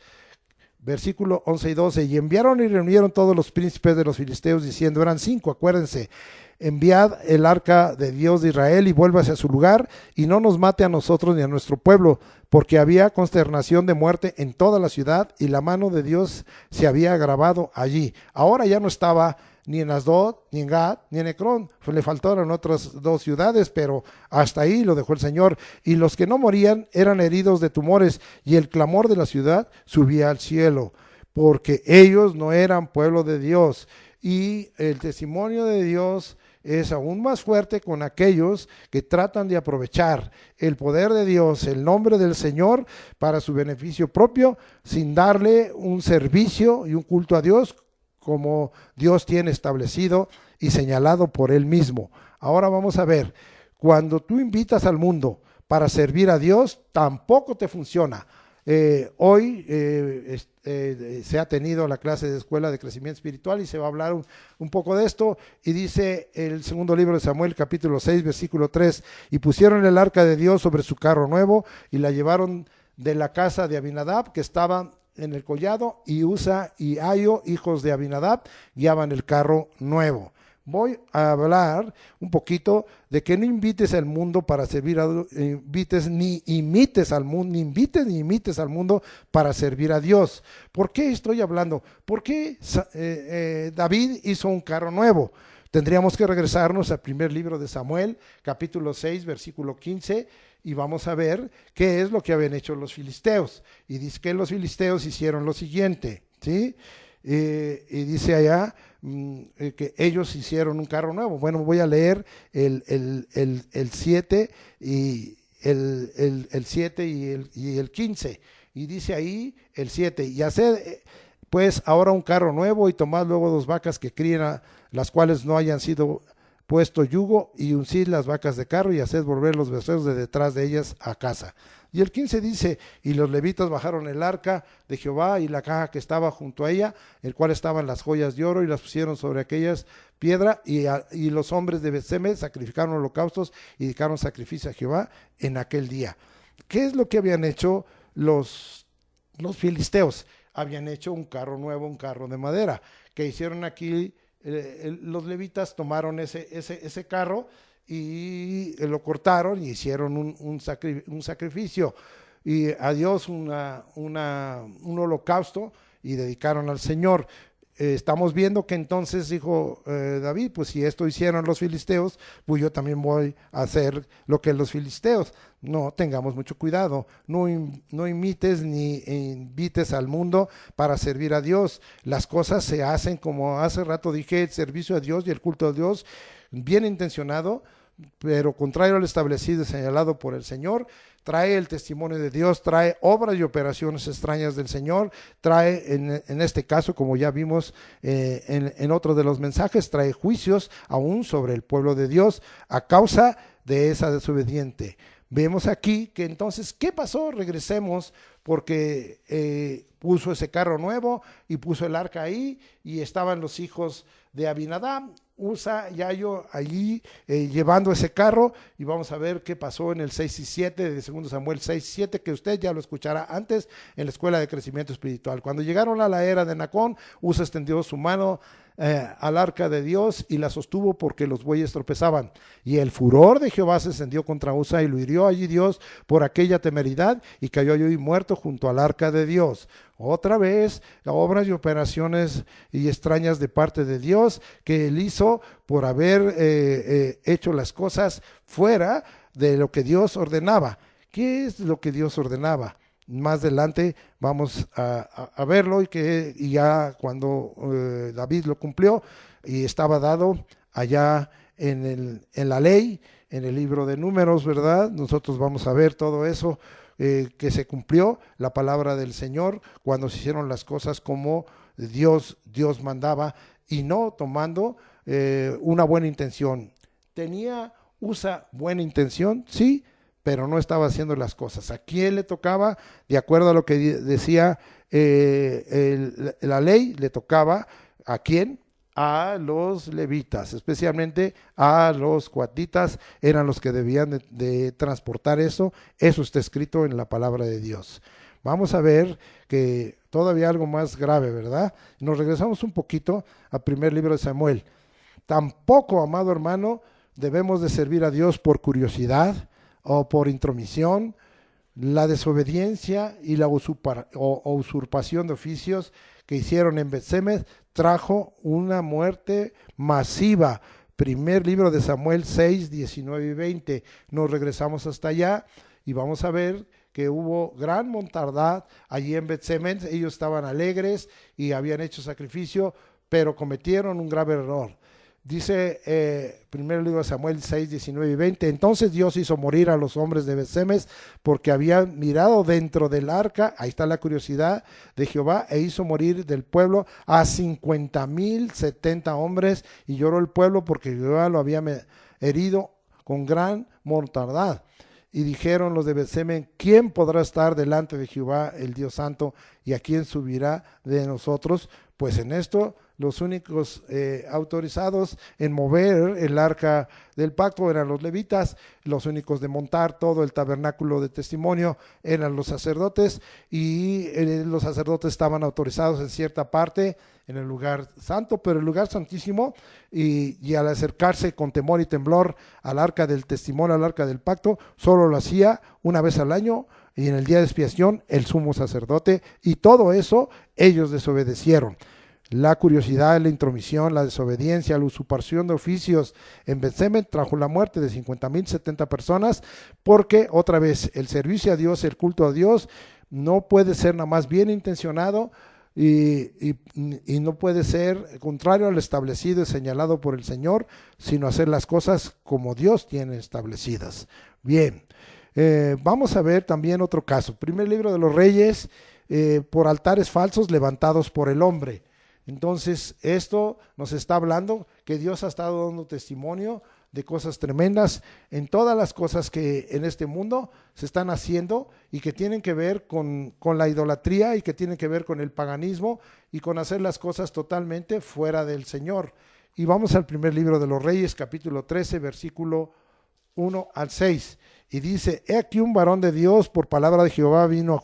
Speaker 1: Versículo 11 y 12, y enviaron y reunieron todos los príncipes de los filisteos, diciendo, eran 5, acuérdense, enviad el arca de Dios de Israel y vuélvase a su lugar, y no nos mate a nosotros ni a nuestro pueblo, porque había consternación de muerte en toda la ciudad, y la mano de Dios se había agravado allí. Ahora ya no estaba ni en Asdod, ni en Gad, ni en Ecrón. Le faltaron otras 2 ciudades, pero hasta ahí lo dejó el Señor. Y los que no morían eran heridos de tumores, y el clamor de la ciudad subía al cielo, porque ellos no eran pueblo de Dios. Y el testimonio de Dios es aún más fuerte con aquellos que tratan de aprovechar el poder de Dios, el nombre del Señor, para su beneficio propio, sin darle un servicio y un culto a Dios como Dios tiene establecido y señalado por Él mismo. Ahora vamos a ver, cuando tú invitas al mundo para servir a Dios, tampoco te funciona. Hoy se ha tenido la clase de escuela de crecimiento espiritual y se va a hablar un poco de esto, y dice el segundo libro de Samuel, capítulo 6, versículo 3, y pusieron el arca de Dios sobre su carro nuevo y la llevaron de la casa de Abinadab, que estaba en el collado, y Usa y Ayo, hijos de Abinadab, guiaban el carro nuevo. Voy a hablar un poquito de que no invites al mundo para servir a Dios, ni invites ni imites al mundo para servir a Dios. ¿Por qué estoy hablando? Porque David hizo un carro nuevo. Tendríamos que regresarnos al primer libro de Samuel, capítulo 6, versículo 15, y vamos a ver qué es lo que habían hecho los filisteos. Y dice que los filisteos hicieron lo siguiente, ¿sí? Y dice allá que ellos hicieron un carro nuevo. Bueno, voy a leer el 7 y el 7 y el 15. Y dice ahí el 7, y haced pues ahora un carro nuevo, y tomad luego 2 vacas que críen, las cuales no hayan sido puesto yugo, y uncid las vacas de carro, y haced volver los becerros de detrás de ellas a casa. Y el 15 dice, y los levitas bajaron el arca de Jehová y la caja que estaba junto a ella, el cual estaban las joyas de oro, y las pusieron sobre aquellas piedra, y los hombres de Bet-Semes sacrificaron holocaustos y dedicaron sacrificio a Jehová en aquel día. ¿Qué es lo que habían hecho los filisteos? Habían hecho un carro nuevo, un carro de madera. Que hicieron aquí, los levitas tomaron ese carro y lo cortaron y hicieron un sacrificio y a Dios un holocausto, y dedicaron al Señor. Estamos viendo que entonces dijo David, pues si esto hicieron los filisteos, pues yo también voy a hacer lo que los filisteos. No, tengamos mucho cuidado, no imites ni invites al mundo para servir a Dios. Las cosas se hacen, como hace rato dije, el servicio a Dios y el culto a Dios, bien intencionado, pero contrario al establecido y señalado por el Señor. Trae el testimonio de Dios, trae obras y operaciones extrañas del Señor, trae en este caso, como ya vimos en otro de los mensajes, trae juicios aún sobre el pueblo de Dios a causa de esa desobediente. Vemos aquí que entonces, ¿qué pasó? Regresemos, porque puso ese carro nuevo y puso el arca ahí, y estaban los hijos de Abinadab, Usa y Ayo allí llevando ese carro, y vamos a ver qué pasó en el 6 y 7 de 2 Samuel 6 y 7, que usted ya lo escuchará antes en la escuela de crecimiento espiritual. Cuando llegaron a la era de Nacón, Usa extendió su mano al arca de Dios y la sostuvo porque los bueyes tropezaban. Y el furor de Jehová se encendió contra Usa y lo hirió allí Dios por aquella temeridad, y cayó allí muerto junto al arca de Dios. Otra vez, obras y operaciones y extrañas de parte de Dios que él hizo por haber hecho las cosas fuera de lo que Dios ordenaba. ¿Qué es lo que Dios ordenaba? Más adelante vamos a verlo, y ya cuando David lo cumplió y estaba dado allá en la ley, en el libro de Números, ¿verdad? Nosotros vamos a ver todo eso que se cumplió, la palabra del Señor, cuando se hicieron las cosas como Dios mandaba, y no tomando una buena intención. ¿Tenía Usa buena intención? Sí, pero no estaba haciendo las cosas. ¿A quién le tocaba? De acuerdo a lo que decía la ley, le tocaba ¿a quién? A los levitas, especialmente a los coatitas, eran los que debían de transportar eso. Eso está escrito en la palabra de Dios. Vamos a ver que todavía algo más grave, ¿verdad? Nos regresamos un poquito al primer libro de Samuel. Tampoco, amado hermano, debemos de servir a Dios por curiosidad o por intromisión. La desobediencia y la usurpación de oficios que hicieron en Bet-Semes trajo una muerte masiva. Primer libro de Samuel 6, 19 y 20. Nos regresamos hasta allá y vamos a ver que hubo gran mortandad allí en Bet-Semes. Ellos estaban alegres y habían hecho sacrificio, pero cometieron un grave error. Dice primer libro de Samuel 6, 19 y 20. Entonces Dios hizo morir a los hombres de Bet-Semes porque habían mirado dentro del arca, ahí está la curiosidad de Jehová, e hizo morir del pueblo a 50,070 hombres, y lloró el pueblo porque Jehová lo había herido con gran mortandad. Y dijeron los de Bet-Semes: ¿quién podrá estar delante de Jehová el Dios Santo, y a quién subirá de nosotros? Pues en esto los únicos autorizados en mover el arca del pacto eran los levitas, los únicos de montar todo el tabernáculo de testimonio eran los sacerdotes, y los sacerdotes estaban autorizados en cierta parte en el lugar santo, pero el lugar santísimo, y al acercarse con temor y temblor al arca del testimonio, al arca del pacto, solo lo hacía una vez al año, y en el día de expiación el sumo sacerdote, y todo eso ellos desobedecieron. La curiosidad, la intromisión, la desobediencia, la usurpación de oficios en Bet-Semes trajo la muerte de 50,070 personas, porque otra vez el servicio a Dios, el culto a Dios, no puede ser nada más bien intencionado y no puede ser contrario al establecido y señalado por el Señor, sino hacer las cosas como Dios tiene establecidas. Bien, vamos a ver también otro caso. Primer libro de los Reyes, por altares falsos levantados por el hombre. Entonces, esto nos está hablando que Dios ha estado dando testimonio de cosas tremendas en todas las cosas que en este mundo se están haciendo y que tienen que ver con la idolatría y que tienen que ver con el paganismo y con hacer las cosas totalmente fuera del Señor. Y vamos al primer libro de los Reyes, capítulo 13, versículo 1 al 6. Y dice: he aquí un varón de Dios por palabra de Jehová vino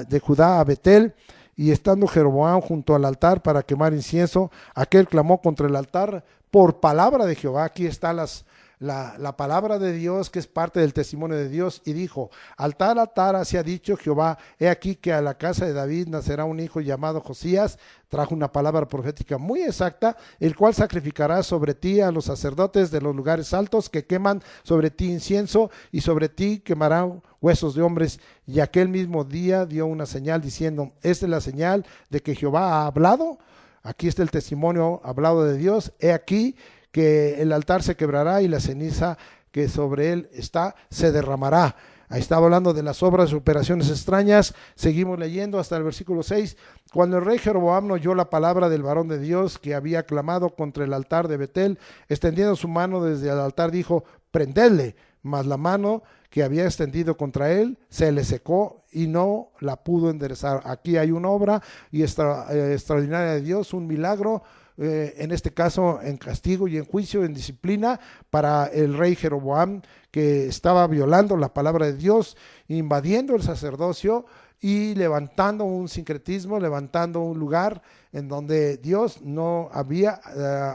Speaker 1: de Judá a Betel. Y estando Jeroboam junto al altar para quemar incienso, aquel clamó contra el altar por palabra de Jehová. Aquí está la palabra de Dios, que es parte del testimonio de Dios, y dijo: altar, altar, así ha dicho Jehová, he aquí que a la casa de David nacerá un hijo llamado Josías. Trajo una palabra profética muy exacta, el cual sacrificará sobre ti a los sacerdotes de los lugares altos que queman sobre ti incienso, y sobre ti quemarán huesos de hombres. Y aquel mismo día dio una señal diciendo: esta es la señal de que Jehová ha hablado. Aquí está el testimonio hablado de Dios. He aquí que el altar se quebrará y la ceniza que sobre él está se derramará. Ahí estaba hablando de las obras y operaciones extrañas. Seguimos leyendo hasta el versículo 6. Cuando el rey Jeroboam oyó la palabra del varón de Dios que había clamado contra el altar de Betel, extendiendo su mano desde el altar, dijo: prendedle. Mas la mano que había extendido contra él se le secó y no la pudo enderezar. Aquí hay una obra extraordinaria de Dios, un milagro en este caso en castigo y en juicio, en disciplina para el rey Jeroboam, que estaba violando la palabra de Dios, invadiendo el sacerdocio y levantando un sincretismo, levantando un lugar en donde Dios no había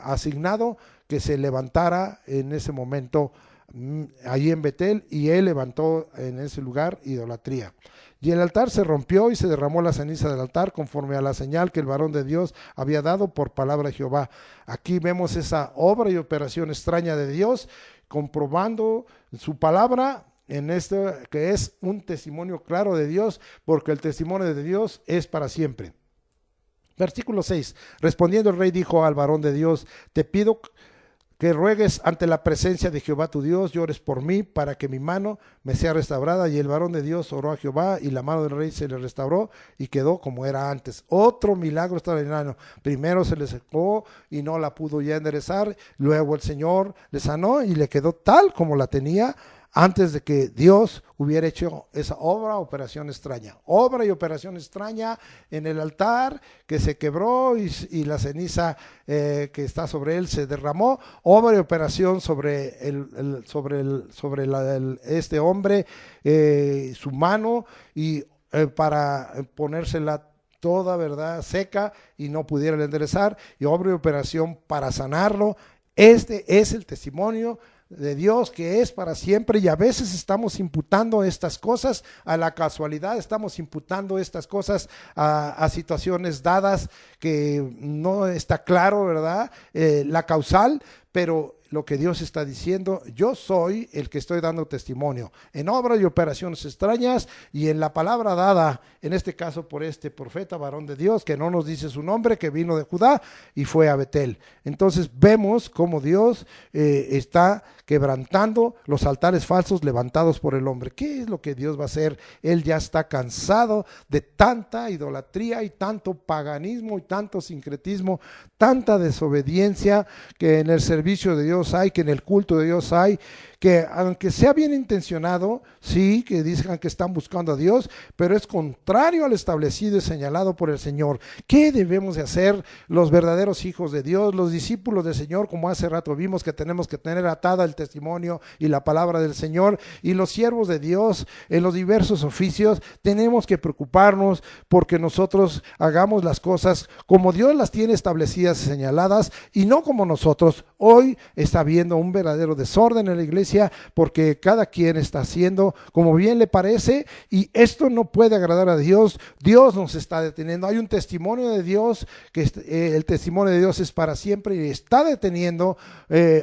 Speaker 1: asignado que se levantara en ese momento allí en Betel, y él levantó en ese lugar idolatría. Y el altar se rompió y se derramó la ceniza del altar conforme a la señal que el varón de Dios había dado por palabra de Jehová. Aquí vemos esa obra y operación extraña de Dios, comprobando su palabra en esto, que es un testimonio claro de Dios, porque el testimonio de Dios es para siempre. Versículo 6. Respondiendo el rey dijo al varón de Dios: te pido que ruegues ante la presencia de Jehová tu Dios, llores por mí, para que mi mano me sea restaurada. Y el varón de Dios oró a Jehová, y la mano del rey se le restauró, y quedó como era antes. Otro milagro extraordinario. Primero se le secó, y no la pudo ya enderezar. Luego el Señor le sanó, y le quedó tal como la tenía antes de que Dios hubiera hecho esa operación extraña. Obra y operación extraña en el altar que se quebró y la ceniza que está sobre él se derramó. Obra y operación sobre este hombre, su mano, y para ponérsela toda, ¿verdad?, seca, y no pudiera enderezar. Y obra y operación para sanarlo. Este es el testimonio de Dios, que es para siempre, y a veces estamos imputando estas cosas a la casualidad, estamos imputando estas cosas a situaciones dadas que no está claro, ¿verdad?, la causal, pero lo que Dios está diciendo: yo soy el que estoy dando testimonio en obras y operaciones extrañas, y en la palabra dada, en este caso por este profeta varón de Dios, que no nos dice su nombre, que vino de Judá y fue a Betel. Entonces vemos cómo Dios está quebrantando los altares falsos levantados por el hombre. ¿Qué es lo que Dios va a hacer? Él ya está cansado de tanta idolatría y tanto paganismo y tanto sincretismo, tanta desobediencia que en el servicio de Dios hay, que en el culto de Dios hay, que aunque sea bien intencionado, sí, que dicen que están buscando a Dios, pero es contrario al establecido y señalado por el Señor. ¿Qué debemos de hacer los verdaderos hijos de Dios, los discípulos del Señor? Como hace rato vimos que tenemos que tener atada el testimonio y la palabra del Señor, y los siervos de Dios en los diversos oficios tenemos que preocuparnos porque nosotros hagamos las cosas como Dios las tiene establecidas y señaladas, y no como nosotros. Hoy está habiendo un verdadero desorden en la iglesia, porque cada quien está haciendo como bien le parece, y esto no puede agradar a Dios. Dios nos está deteniendo. Hay un testimonio de Dios, que el testimonio de Dios es para siempre, y está deteniendo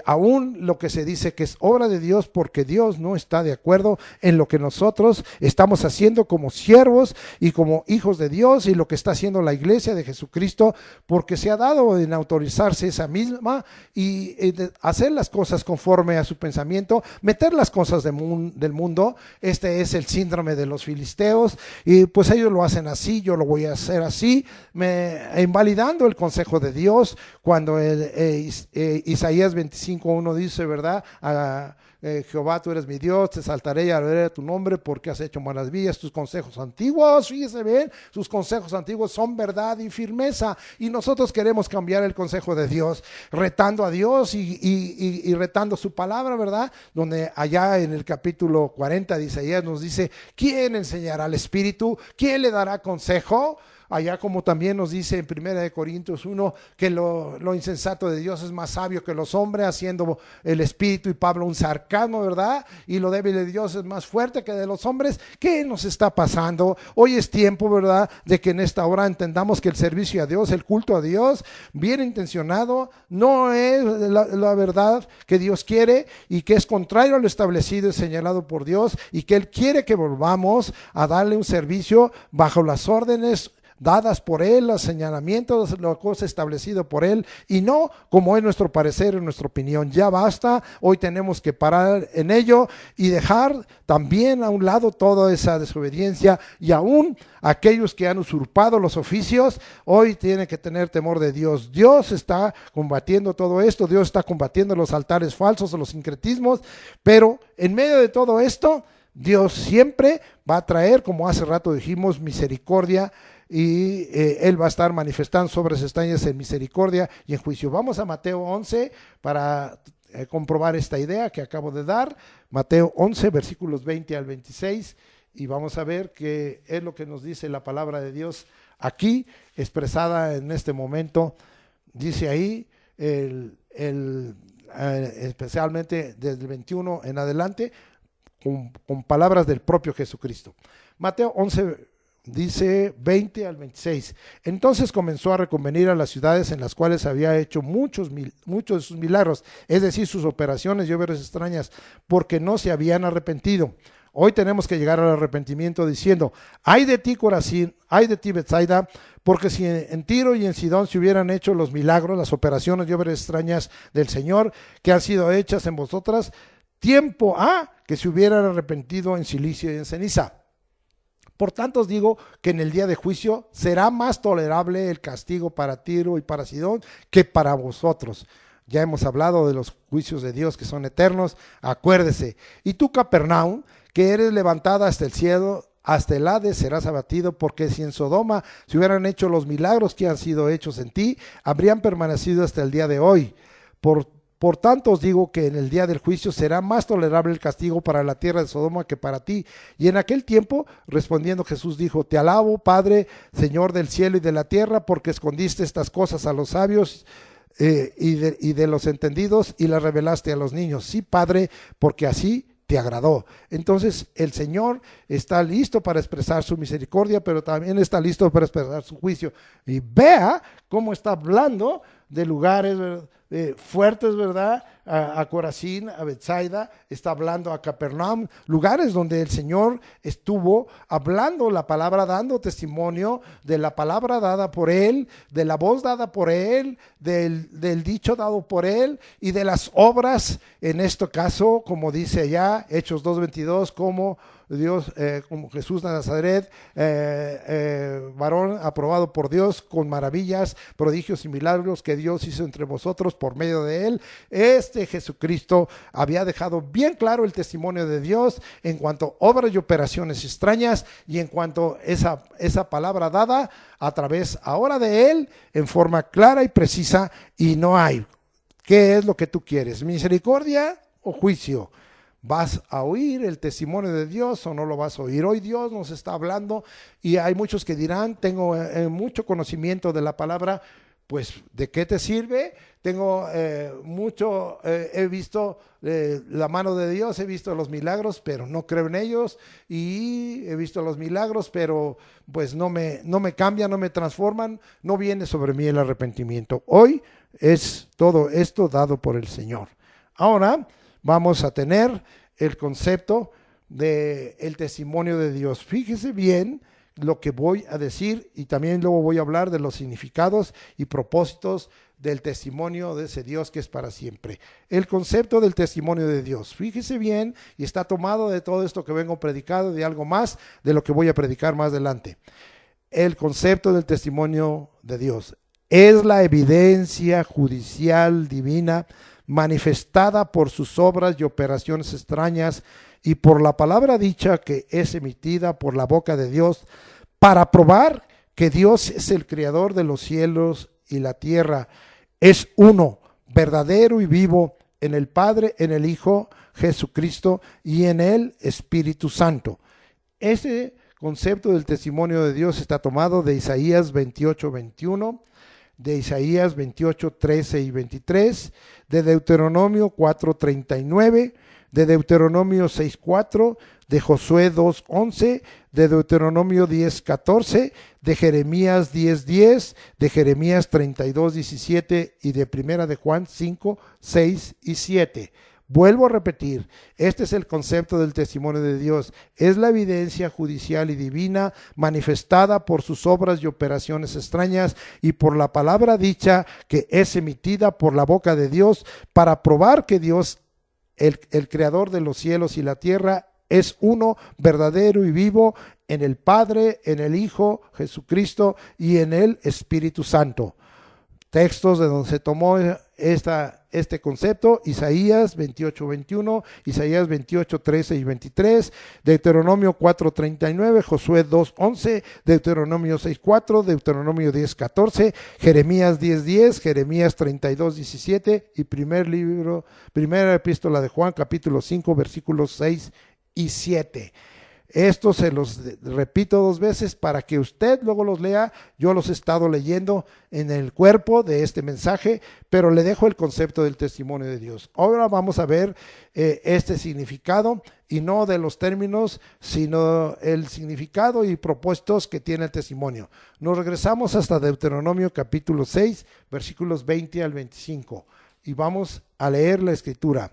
Speaker 1: aún lo que se dice que es obra de Dios, porque Dios no está de acuerdo en lo que nosotros estamos haciendo como siervos y como hijos de Dios, y lo que está haciendo la iglesia de Jesucristo, porque se ha dado en autorizarse esa misma y hacer las cosas conforme a su pensamiento, meter las cosas del mundo. Este es el síndrome de los filisteos, y pues ellos lo hacen así, yo lo voy a hacer así, invalidando el consejo de Dios, cuando Isaías 25:1 dice, ¿verdad?, Jehová, tú eres mi Dios, te exaltaré y alabaré tu nombre, porque has hecho maravillas. Tus consejos antiguos, fíjese bien, sus consejos antiguos son verdad y firmeza, y nosotros queremos cambiar el consejo de Dios, retando a Dios y retando su palabra, ¿verdad? Donde allá en el capítulo 40 de Isaías nos dice: ¿quién enseñará al Espíritu? ¿Quién le dará consejo? Allá, como también nos dice en 1 Corintios 1, que lo insensato de Dios es más sabio que los hombres, haciendo el Espíritu y Pablo un sarcasmo, ¿verdad? Y lo débil de Dios es más fuerte que de los hombres. ¿Qué nos está pasando? Hoy es tiempo, ¿verdad?, de que en esta hora entendamos que el servicio a Dios, el culto a Dios, bien intencionado, no es la verdad que Dios quiere, y que es contrario a lo establecido y señalado por Dios, y que Él quiere que volvamos a darle un servicio bajo las órdenes dadas por Él, los señalamientos, la cosa establecido por Él, y no como es nuestro parecer, en nuestra opinión. Ya basta, hoy tenemos que parar en ello y dejar también a un lado toda esa desobediencia, y aún aquellos que han usurpado los oficios, hoy tienen que tener temor de Dios. Dios está combatiendo todo esto, Dios está combatiendo los altares falsos, los sincretismos, pero en medio de todo esto, Dios siempre va a traer, como hace rato dijimos, misericordia y Él va a estar manifestando obras extrañas en misericordia y en juicio. Vamos a Mateo 11 para comprobar esta idea que acabo de dar. Mateo 11, versículos 20 al 26, y vamos a ver qué es lo que nos dice la palabra de Dios aquí, expresada en este momento. Dice ahí, especialmente desde el 21 en adelante, con palabras del propio Jesucristo. Mateo 11 dice 20 al 26. Entonces comenzó a reconvenir a las ciudades en las cuales había hecho muchos de sus milagros, es decir, sus operaciones y obras extrañas, porque no se habían arrepentido. Hoy tenemos que llegar al arrepentimiento diciendo: ay de ti, Corazín, ay de ti, Betsaida, porque si en Tiro y en Sidón se hubieran hecho los milagros, las operaciones y obras extrañas del Señor que han sido hechas en vosotras, tiempo ha que se hubieran arrepentido en silicio y en ceniza. Por tanto os digo que en el día de juicio será más tolerable el castigo para Tiro y para Sidón que para vosotros. Ya hemos hablado de los juicios de Dios que son eternos. Acuérdese. Y tú, Capernaum, que eres levantada hasta el cielo, hasta el Hades serás abatido, porque si en Sodoma se hubieran hecho los milagros que han sido hechos en ti, habrían permanecido hasta el día de hoy. Por tanto os digo que en el día del juicio será más tolerable el castigo para la tierra de Sodoma que para ti. Y en aquel tiempo, respondiendo Jesús dijo: te alabo, Padre, Señor del cielo y de la tierra, porque escondiste estas cosas a los sabios y de los entendidos y las revelaste a los niños. Sí, Padre, porque así te agradó. Entonces el Señor está listo para expresar su misericordia, pero también está listo para expresar su juicio. Y vea cómo está hablando de lugares fuertes, ¿verdad? A Corazín, a Betsaida, está hablando a Capernaum, lugares donde el Señor estuvo hablando la palabra, dando testimonio de la palabra dada por Él, de la voz dada por Él, del dicho dado por Él y de las obras, en este caso, como dice allá, Hechos 2:22, como Dios, como Jesús de Nazaret, varón aprobado por Dios, con maravillas, prodigios y milagros que Dios hizo entre vosotros por medio de Él. Jesucristo había dejado bien claro el testimonio de Dios en cuanto a obras y operaciones extrañas, y en cuanto a esa palabra dada a través ahora de Él en forma clara y precisa, y no hay. ¿Qué es lo que tú quieres? ¿Misericordia o juicio? ¿Vas a oír el testimonio de Dios o no lo vas a oír? Hoy Dios nos está hablando, y hay muchos que dirán: tengo mucho conocimiento de la palabra. Pues, ¿de qué te sirve? Tengo he visto la mano de Dios, he visto los milagros, pero no creo en ellos, y he visto los milagros, pero pues no me cambian, no me transforman, no viene sobre mí el arrepentimiento. Hoy es todo esto dado por el Señor. Ahora vamos a tener el concepto del testimonio de Dios. Fíjese bien lo que voy a decir, y también luego voy a hablar de los significados y propósitos del testimonio de ese Dios que es para siempre. El concepto del testimonio de Dios, fíjese bien, y está tomado de todo esto que vengo predicando, de algo más de lo que voy a predicar más adelante. El concepto del testimonio de Dios es la evidencia judicial divina manifestada por sus obras y operaciones extrañas y por la palabra dicha que es emitida por la boca de Dios, para probar que Dios es el creador de los cielos y la tierra. Es uno, verdadero y vivo, en el Padre, en el Hijo Jesucristo y en el Espíritu Santo. Ese concepto del testimonio de Dios está tomado de Isaías 28:21, de Isaías 28:13 y 23, de Deuteronomio 4:39, de Deuteronomio 6:4, de Josué 2:11, de Deuteronomio 10:14, de Jeremías 10:10, de Jeremías 32:17 y de Primera de Juan 5:6 y 7. Vuelvo a repetir, este es el concepto del testimonio de Dios. Es la evidencia judicial y divina manifestada por sus obras y operaciones extrañas y por la palabra dicha que es emitida por la boca de Dios, para probar que Dios, el creador de los cielos y la tierra, es uno, verdadero y vivo, en el Padre, en el Hijo Jesucristo y en el Espíritu Santo. textos de donde se tomó este concepto: Isaías 28:21, Isaías 28:13 y 23, Deuteronomio 4:39, Josué 2:11, Deuteronomio 6:4, Deuteronomio 10:14, Jeremías 10:10, Jeremías 32:17 y primera epístola de Juan, capítulo 5, versículos 6 y 7. Esto se los repito 2 veces para que usted luego los lea. Yo los he estado leyendo en el cuerpo de este mensaje, pero le dejo el concepto del testimonio de Dios. Ahora vamos a ver este significado, y no de los términos, sino el significado y propósitos que tiene el testimonio. Nos regresamos hasta Deuteronomio capítulo 6, versículos 20 al 25, y vamos a leer la escritura.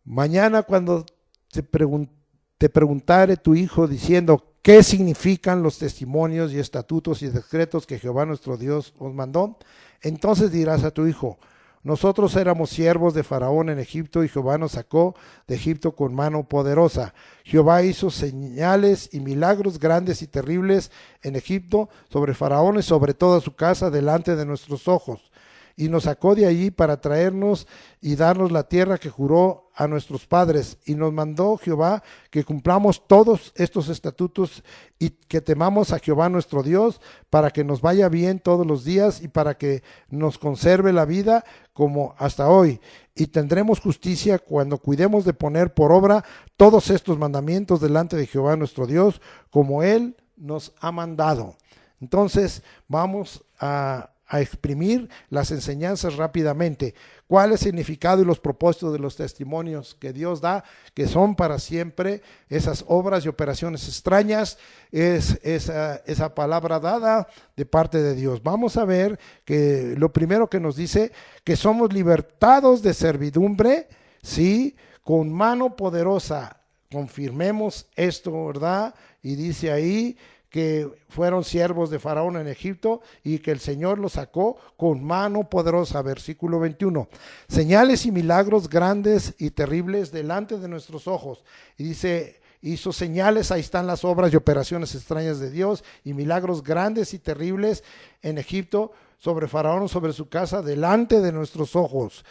Speaker 1: Mañana, cuando te preguntare tu hijo diciendo: ¿qué significan los testimonios y estatutos y decretos que Jehová nuestro Dios os mandó? Entonces dirás a tu hijo: nosotros éramos siervos de Faraón en Egipto, y Jehová nos sacó de Egipto con mano poderosa. Jehová hizo señales y milagros grandes y terribles en Egipto, sobre Faraón y sobre toda su casa, delante de nuestros ojos. Y nos sacó de allí para traernos y darnos la tierra que juró a nuestros padres. Y nos mandó Jehová que cumplamos todos estos estatutos y que temamos a Jehová nuestro Dios, para que nos vaya bien todos los días y para que nos conserve la vida como hasta hoy. Y tendremos justicia cuando cuidemos de poner por obra todos estos mandamientos delante de Jehová nuestro Dios, como Él nos ha mandado. Entonces vamos a exprimir las enseñanzas rápidamente. ¿Cuál es el significado y los propósitos de los testimonios que Dios da, que son para siempre? Esas obras y operaciones extrañas, es esa palabra dada de parte de Dios. Vamos a ver que lo primero que nos dice, que somos libertados de servidumbre, ¿sí?, con mano poderosa. Confirmemos esto, ¿verdad? Y dice ahí que fueron siervos de Faraón en Egipto y que el Señor los sacó con mano poderosa. Versículo 21. Señales y milagros grandes y terribles delante de nuestros ojos. Y dice, hizo señales, ahí están las obras y operaciones extrañas de Dios, y milagros grandes y terribles en Egipto, sobre Faraón, sobre su casa, delante de nuestros ojos.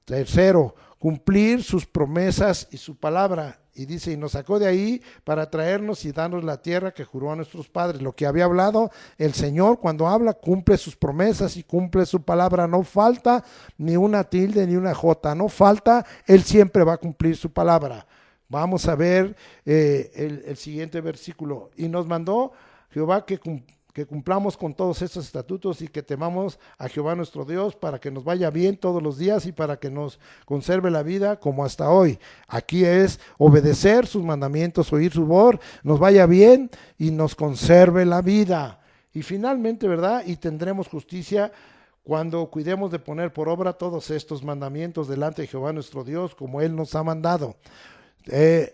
Speaker 1: Tercero, cumplir sus promesas y su palabra. Y dice, y nos sacó de ahí para traernos y darnos la tierra que juró a nuestros padres. Lo que había hablado el Señor, cuando habla, cumple sus promesas y cumple su palabra. No falta ni una tilde ni una jota, no falta, Él siempre va a cumplir su palabra. Vamos a ver el siguiente versículo. Y nos mandó Jehová que cumplamos con todos estos estatutos y que temamos a Jehová nuestro Dios, para que nos vaya bien todos los días y para que nos conserve la vida como hasta hoy. Aquí es obedecer sus mandamientos, oír su voz, nos vaya bien y nos conserve la vida. Y finalmente, ¿verdad? Y tendremos justicia cuando cuidemos de poner por obra todos estos mandamientos delante de Jehová nuestro Dios, como Él nos ha mandado.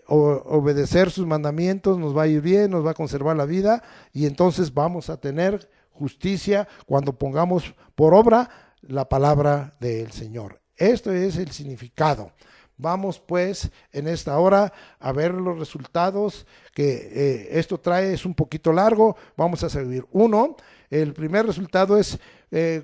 Speaker 1: Obedecer sus mandamientos nos va a ir bien, nos va a conservar la vida, y entonces vamos a tener justicia cuando pongamos por obra la palabra del Señor. Esto es el significado. Vamos pues en esta hora a ver los resultados que esto trae. Es un poquito largo, vamos a seguir. El primer resultado es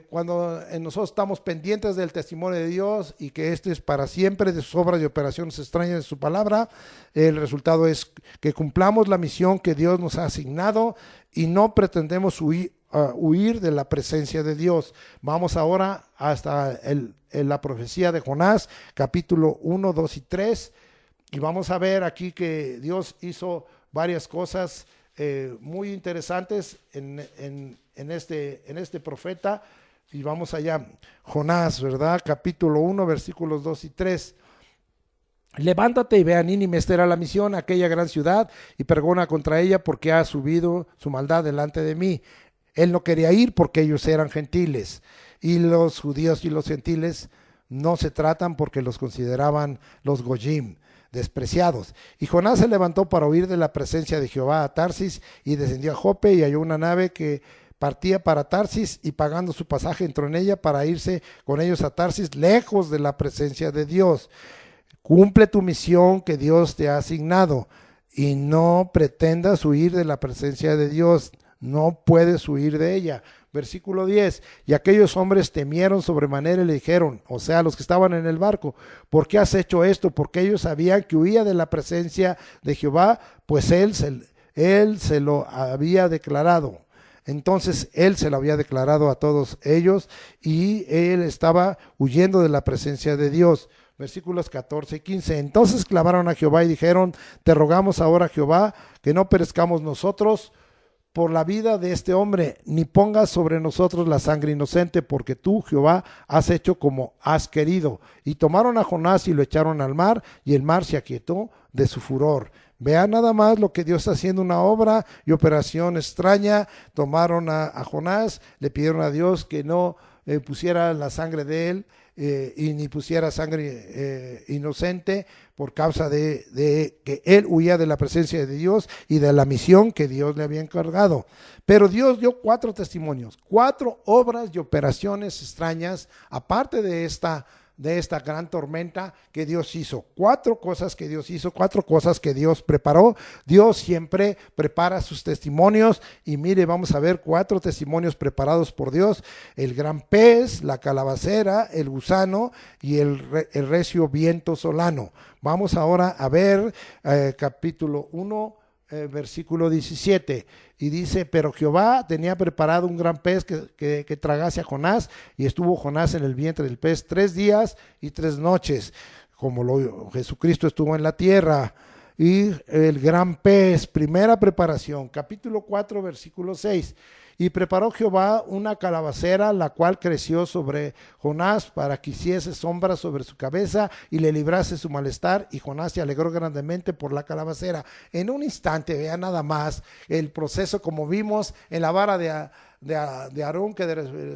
Speaker 1: cuando nosotros estamos pendientes del testimonio de Dios y que este es para siempre, de sus obras y operaciones extrañas de su palabra. El resultado es que cumplamos la misión que Dios nos ha asignado y no pretendemos huir de la presencia de Dios. Vamos ahora hasta la profecía de Jonás, capítulo 1, 2 y 3, y vamos a ver aquí que Dios hizo varias cosas muy interesantes en este profeta. Y vamos allá, Jonás, ¿verdad? Capítulo 1, versículos 2 y 3. Levántate y ve a Nínive, esta era la misión, aquella gran ciudad, y pregona contra ella, porque ha subido su maldad delante de mí. Él no quería ir porque ellos eran gentiles, y los judíos y los gentiles no se tratan porque los consideraban los goyim, despreciados. Y Jonás se levantó para huir de la presencia de Jehová a Tarsis, y descendió a Jope y halló una nave que partía para Tarsis, y pagando su pasaje entró en ella para irse con ellos a Tarsis, lejos de la presencia de Dios. Cumple tu misión que Dios te ha asignado y no pretendas huir de la presencia de Dios. No puedes huir de ella. Versículo 10, y aquellos hombres temieron sobremanera y le dijeron, o sea, los que estaban en el barco, ¿por qué has hecho esto? Porque ellos sabían que huía de la presencia de Jehová, pues él se lo había declarado. Entonces él se lo había declarado a todos ellos y él estaba huyendo de la presencia de Dios. Versículos 14 y 15. Entonces clamaron a Jehová y dijeron, te rogamos ahora, Jehová, que no perezcamos nosotros por la vida de este hombre, ni pongas sobre nosotros la sangre inocente, porque tú, Jehová, has hecho como has querido. Y tomaron a Jonás y lo echaron al mar, y el mar se aquietó de su furor. Vean nada más lo que Dios está haciendo, una obra y operación extraña. Tomaron a Jonás, le pidieron a Dios que no pusiera la sangre de él, y ni pusiera sangre inocente por causa de que él huía de la presencia de Dios y de la misión que Dios le había encargado. Pero Dios dio 4 testimonios, 4 obras y operaciones extrañas, aparte de esta gran tormenta que Dios hizo. 4 cosas que Dios hizo, 4 cosas que Dios preparó. Dios siempre prepara sus testimonios y mire, vamos a ver 4 testimonios preparados por Dios: el gran pez, la calabacera, el gusano y el recio viento solano. Vamos ahora a ver capítulo 1, versículo 17, y dice, pero Jehová tenía preparado un gran pez que tragase a Jonás, y estuvo Jonás en el vientre del pez 3 días y 3 noches, como Jesucristo estuvo en la tierra. Y el gran pez, primera preparación, capítulo 4, versículo 6. Y preparó Jehová una calabacera, la cual creció sobre Jonás para que hiciese sombra sobre su cabeza y le librase su malestar. Y Jonás se alegró grandemente por la calabacera. En un instante, vean nada más el proceso, como vimos en la vara de Aarón, que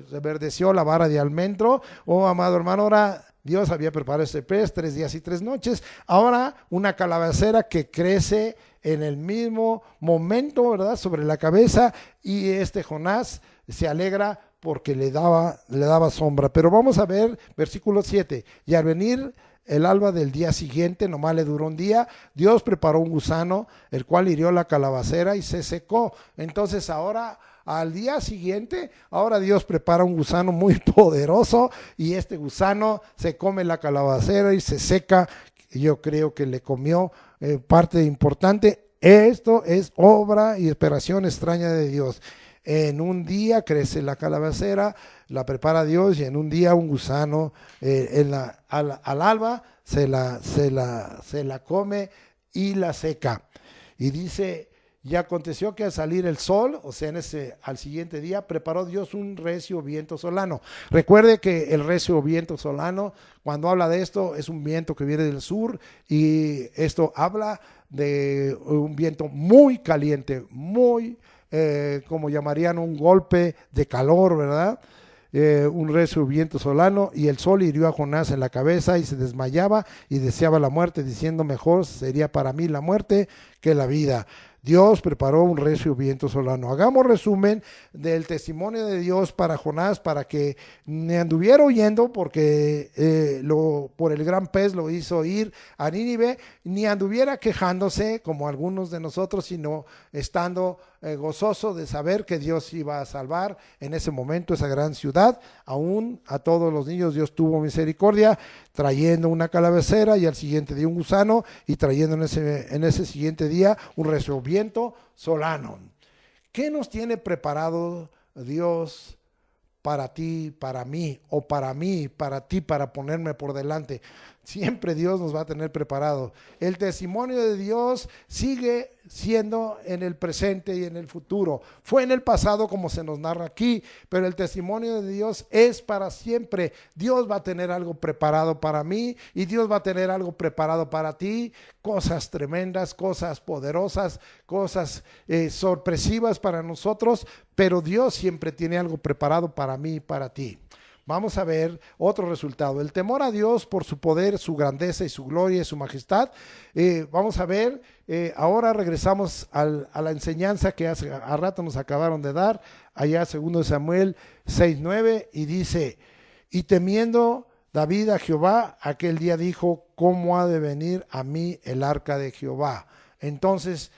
Speaker 1: reverdeció la vara de almendro. Oh, amado hermano, ahora Dios había preparado este pez 3 días y 3 noches. Ahora una calabacera que crece en el mismo momento, ¿verdad?, sobre la cabeza, y Jonás se alegra porque le daba sombra. Pero vamos a ver versículo 7. Y al venir el alba del día siguiente, nomás le duró un día, Dios preparó un gusano, el cual hirió la calabacera y se secó. Entonces ahora, al día siguiente, ahora Dios prepara un gusano muy poderoso, y este gusano se come la calabacera y se seca. Yo creo que le comió parte importante. Esto es obra y operación extraña de Dios. En un día crece la calabacera, la prepara Dios, y en un día un gusano al alba se la come y la seca. Y dice, y aconteció que al salir el sol, o sea, al siguiente día, preparó Dios un recio viento solano. Recuerde que el recio viento solano, cuando habla de esto, es un viento que viene del sur, y esto habla de un viento muy caliente, muy, como llamarían, un golpe de calor, ¿verdad? Un recio viento solano, y el sol hirió a Jonás en la cabeza y se desmayaba y deseaba la muerte, diciendo, mejor sería para mí la muerte que la vida. Dios preparó un recio viento solano. Hagamos resumen del testimonio de Dios para Jonás, para que ni anduviera huyendo, porque por el gran pez lo hizo ir a Nínive, ni anduviera quejándose como algunos de nosotros, sino estando gozoso de saber que Dios iba a salvar en ese momento esa gran ciudad. Aún a todos los niños Dios tuvo misericordia, trayendo una calabacera, y al siguiente día un gusano, y trayendo en ese siguiente día un recio viento solano. ¿Qué nos tiene preparado Dios para ti, para mí, o para mí, para ti, para ponerme por delante? Siempre Dios nos va a tener preparado. El testimonio de Dios sigue siendo en el presente y en el futuro. Fue en el pasado, como se nos narra aquí, pero el testimonio de Dios es para siempre. Dios va a tener algo preparado para mí, y Dios va a tener algo preparado para ti. Cosas tremendas, cosas poderosas, cosas sorpresivas para nosotros, pero Dios siempre tiene algo preparado para mí y para ti. Vamos a ver otro resultado. El temor a Dios por su poder, su grandeza y su gloria y su majestad. Vamos a ver, ahora regresamos a la enseñanza que hace a rato nos acabaron de dar, allá 2 Samuel 6:9, y dice, y temiendo David a Jehová, aquel día dijo, ¿cómo ha de venir a mí el arca de Jehová? Entonces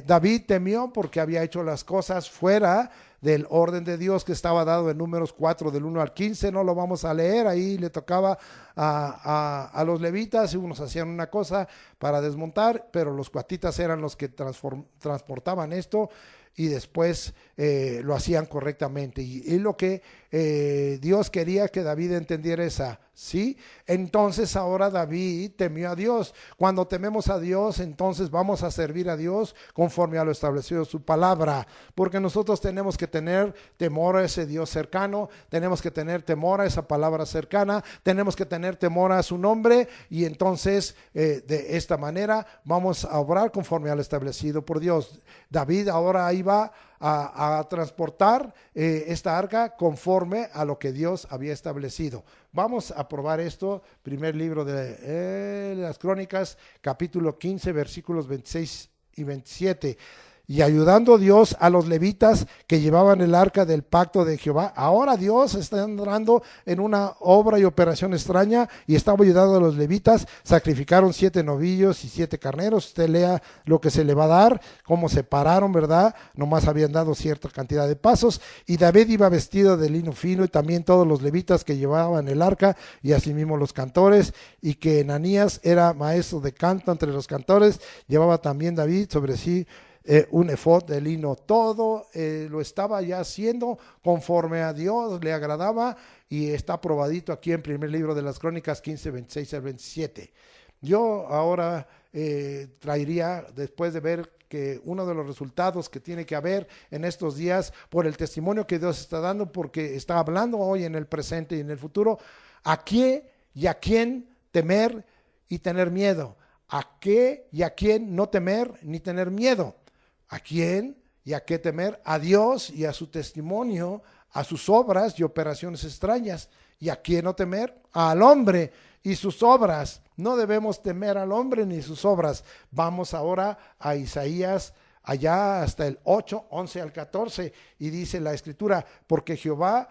Speaker 1: David temió porque había hecho las cosas fuera del orden de Dios que estaba dado en Números 4 del 1 al 15, no lo vamos a leer, ahí le tocaba a los levitas, y unos hacían una cosa para desmontar, pero los cuatitas eran los que transportaban esto, y después lo hacían correctamente, y lo que Dios quería que David entendiera esa, ¿sí? Entonces ahora David temió a Dios. Cuando tememos a Dios, entonces vamos a servir a Dios conforme a lo establecido en su palabra, porque nosotros tenemos que tener temor a ese Dios cercano, tenemos que tener temor a esa palabra cercana, tenemos que tener temor a su nombre, y entonces de esta manera vamos a obrar conforme a lo establecido por Dios. David ahora iba a transportar esta arca conforme a lo que Dios había establecido. Vamos a probar esto, primer libro de las Crónicas, capítulo 15, versículos 26 y 27. Y ayudando Dios a los levitas que llevaban el arca del pacto de Jehová. Ahora Dios está entrando en una obra y operación extraña y estaba ayudando a los levitas. Sacrificaron 7 novillos y 7 carneros. Usted lea lo que se le va a dar, cómo se pararon, ¿verdad? Nomás habían dado cierta cantidad de pasos. Y David iba vestido de lino fino, y también todos los levitas que llevaban el arca, y asimismo los cantores, y que Enanías era maestro de canto entre los cantores. Llevaba también David sobre sí un efod de lino. Todo lo estaba ya haciendo conforme a Dios le agradaba, y está probadito aquí en primer libro de las Crónicas 15, 26 al 27. Yo ahora traería, después de ver que uno de los resultados que tiene que haber en estos días por el testimonio que Dios está dando, porque está hablando hoy en el presente y en el futuro, a qué y a quién temer y tener miedo, a qué y a quién no temer ni tener miedo. ¿A quién y a qué temer? A Dios y a su testimonio, a sus obras y operaciones extrañas. ¿Y a quién no temer? Al hombre y sus obras. No debemos temer al hombre ni sus obras. Vamos ahora a Isaías, allá hasta el 8, 11 al 14, y dice la escritura: porque Jehová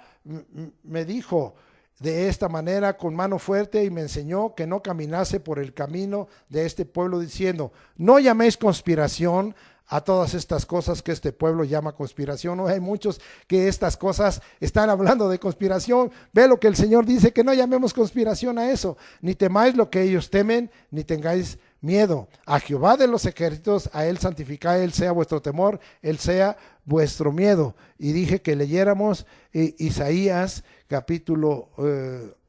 Speaker 1: me dijo de esta manera con mano fuerte, y me enseñó que no caminase por el camino de este pueblo, diciendo: no llaméis conspiración a todas estas cosas que este pueblo llama conspiración. Hay muchos que estas cosas están hablando de conspiración. Ve lo que el Señor dice, que no llamemos conspiración a eso. Ni temáis lo que ellos temen, ni tengáis miedo. A Jehová de los ejércitos, a él santificad, él sea vuestro temor, él sea vuestro miedo. Y dije que leyéramos Isaías capítulo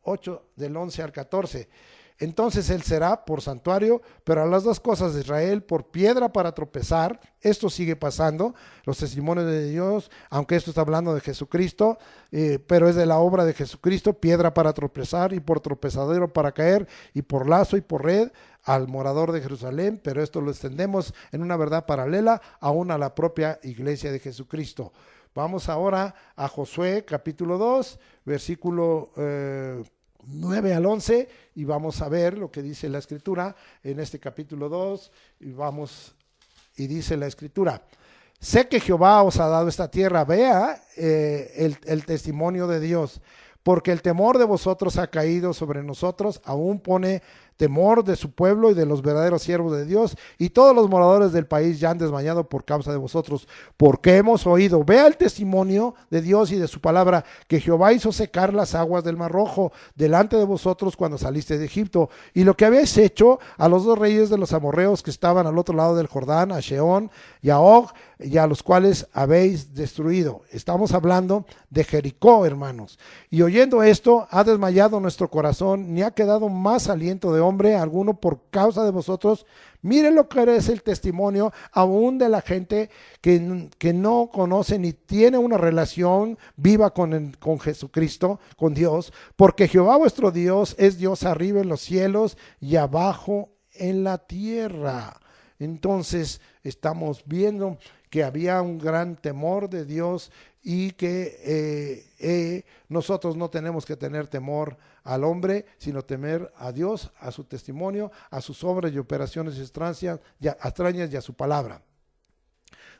Speaker 1: 8 del 11 al 14. Entonces él será por santuario, pero a las dos cosas de Israel por piedra para tropezar. Esto sigue pasando, los testimonios de Dios, aunque esto está hablando de Jesucristo, pero es de la obra de Jesucristo: piedra para tropezar, y por tropezadero para caer, y por lazo y por red al morador de Jerusalén. Pero esto lo extendemos en una verdad paralela aún a la propia iglesia de Jesucristo. Vamos ahora a Josué capítulo 2, versículo 9 al 11, y vamos a ver lo que dice la escritura en este capítulo 2, y dice la escritura: sé que Jehová os ha dado esta tierra. Vea el testimonio de Dios: porque el temor de vosotros ha caído sobre nosotros, aún pone temor de su pueblo y de los verdaderos siervos de Dios, y todos los moradores del país ya han desmayado por causa de vosotros, porque hemos oído. Vea el testimonio de Dios y de su palabra, que Jehová hizo secar las aguas del Mar Rojo delante de vosotros cuando saliste de Egipto, y lo que habéis hecho a los 2 reyes de los amorreos que estaban al otro lado del Jordán, a Sehón y a Og, y a los cuales habéis destruido. Estamos hablando de Jericó, hermanos. Y oyendo esto, ha desmayado nuestro corazón, ni ha quedado más aliento de hombre alguno por causa de vosotros. Miren lo que es el testimonio aún de la gente que no conoce ni tiene una relación viva con Jesucristo, con Dios, porque Jehová vuestro Dios es Dios arriba en los cielos y abajo en la tierra. Entonces estamos viendo que había un gran temor de Dios, y que nosotros no tenemos que tener temor al hombre, sino temer a Dios, a su testimonio, a sus obras y operaciones extrañas y a su palabra.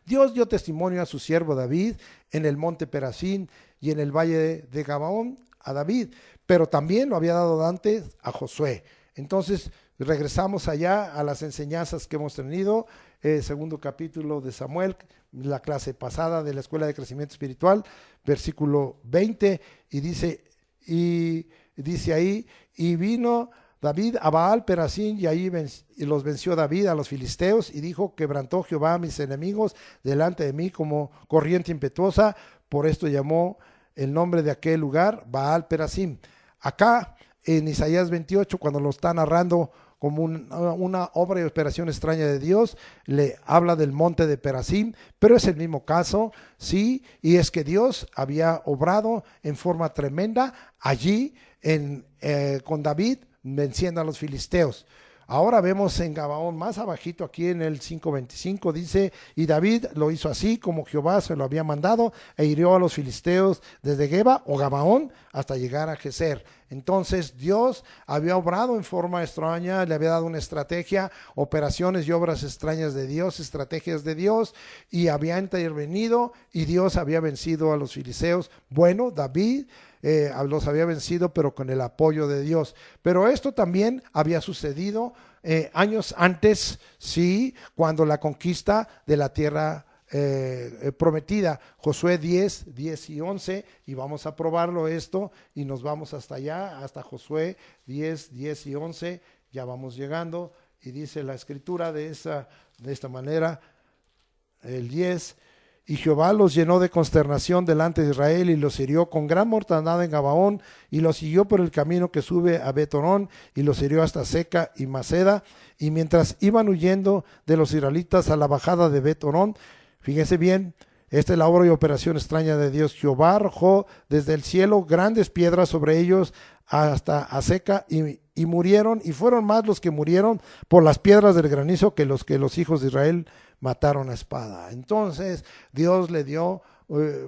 Speaker 1: Dios dio testimonio a su siervo David en el monte Perasín y en el valle de Gabaón a David, pero también lo había dado antes a Josué. Entonces regresamos allá a las enseñanzas que hemos tenido, segundo capítulo de Samuel, la clase pasada de la Escuela de Crecimiento Espiritual, versículo 20, y dice ahí, y vino David a Baal Perasim, y ahí los venció David a los filisteos, y dijo, quebrantó Jehová a mis enemigos delante de mí como corriente impetuosa, por esto llamó el nombre de aquel lugar Baal Perasim. Acá en Isaías 28, cuando lo está narrando como una obra y operación extraña de Dios, le habla del monte de Perasim, pero es el mismo caso, sí, y es que Dios había obrado en forma tremenda allí con David, venciendo a los filisteos. Ahora vemos en Gabaón, más abajito aquí en el 5:25, dice, y David lo hizo así como Jehová se lo había mandado, e hirió a los filisteos desde Geba o Gabaón hasta llegar a Geser. Entonces Dios había obrado en forma extraña, le había dado una estrategia, operaciones y obras extrañas de Dios, estrategias de Dios, y había intervenido, y Dios había vencido a los filisteos. Bueno, David los había vencido, pero con el apoyo de Dios. Pero esto también había sucedido años antes, sí, cuando la conquista de la tierra prometida, Josué 10 y 11, y vamos a probarlo esto, y nos vamos hasta allá, hasta Josué 10 y 11, ya vamos llegando, y dice la escritura de esta manera, el 10, y Jehová los llenó de consternación delante de Israel y los hirió con gran mortandad en Gabaón y los siguió por el camino que sube a Betorón y los hirió hasta Seca y Maceda. Y mientras iban huyendo de los israelitas a la bajada de Betorón, fíjense bien, esta es la obra y operación extraña de Dios. Jehová arrojó desde el cielo grandes piedras sobre ellos hasta Seca y murieron, y fueron más los que murieron por las piedras del granizo que los hijos de Israel mataron a espada. Entonces Dios le dio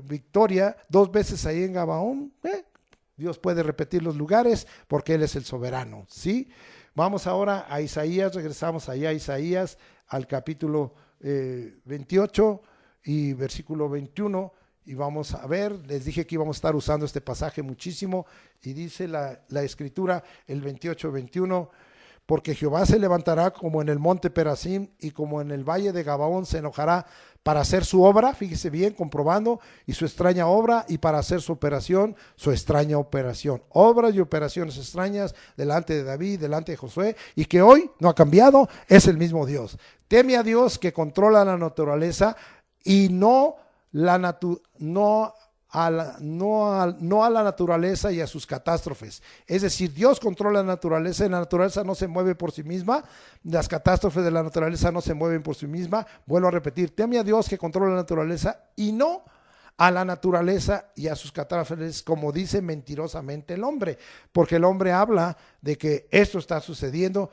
Speaker 1: victoria 2 veces ahí en Gabaón. Dios puede repetir los lugares porque Él es el soberano, ¿sí? Vamos ahora a Isaías, regresamos allá a Isaías, al capítulo 28 y versículo 21, y vamos a ver, les dije que íbamos a estar usando este pasaje muchísimo, y dice la escritura, el 28-21, porque Jehová se levantará como en el monte Perasim y como en el valle de Gabaón se enojará para hacer su obra, fíjese bien, comprobando, y su extraña obra, y para hacer su operación, su extraña operación. Obras y operaciones extrañas delante de David, delante de Josué, y que hoy no ha cambiado, es el mismo Dios. Teme a Dios que controla la naturaleza y no a la naturaleza y a sus catástrofes. Es decir, Dios controla la naturaleza y la naturaleza no se mueve por sí misma, las catástrofes de la naturaleza no se mueven por sí misma. Vuelvo a repetir, teme a Dios que controla la naturaleza y no a la naturaleza y a sus catástrofes, como dice mentirosamente el hombre, porque el hombre habla de que esto está sucediendo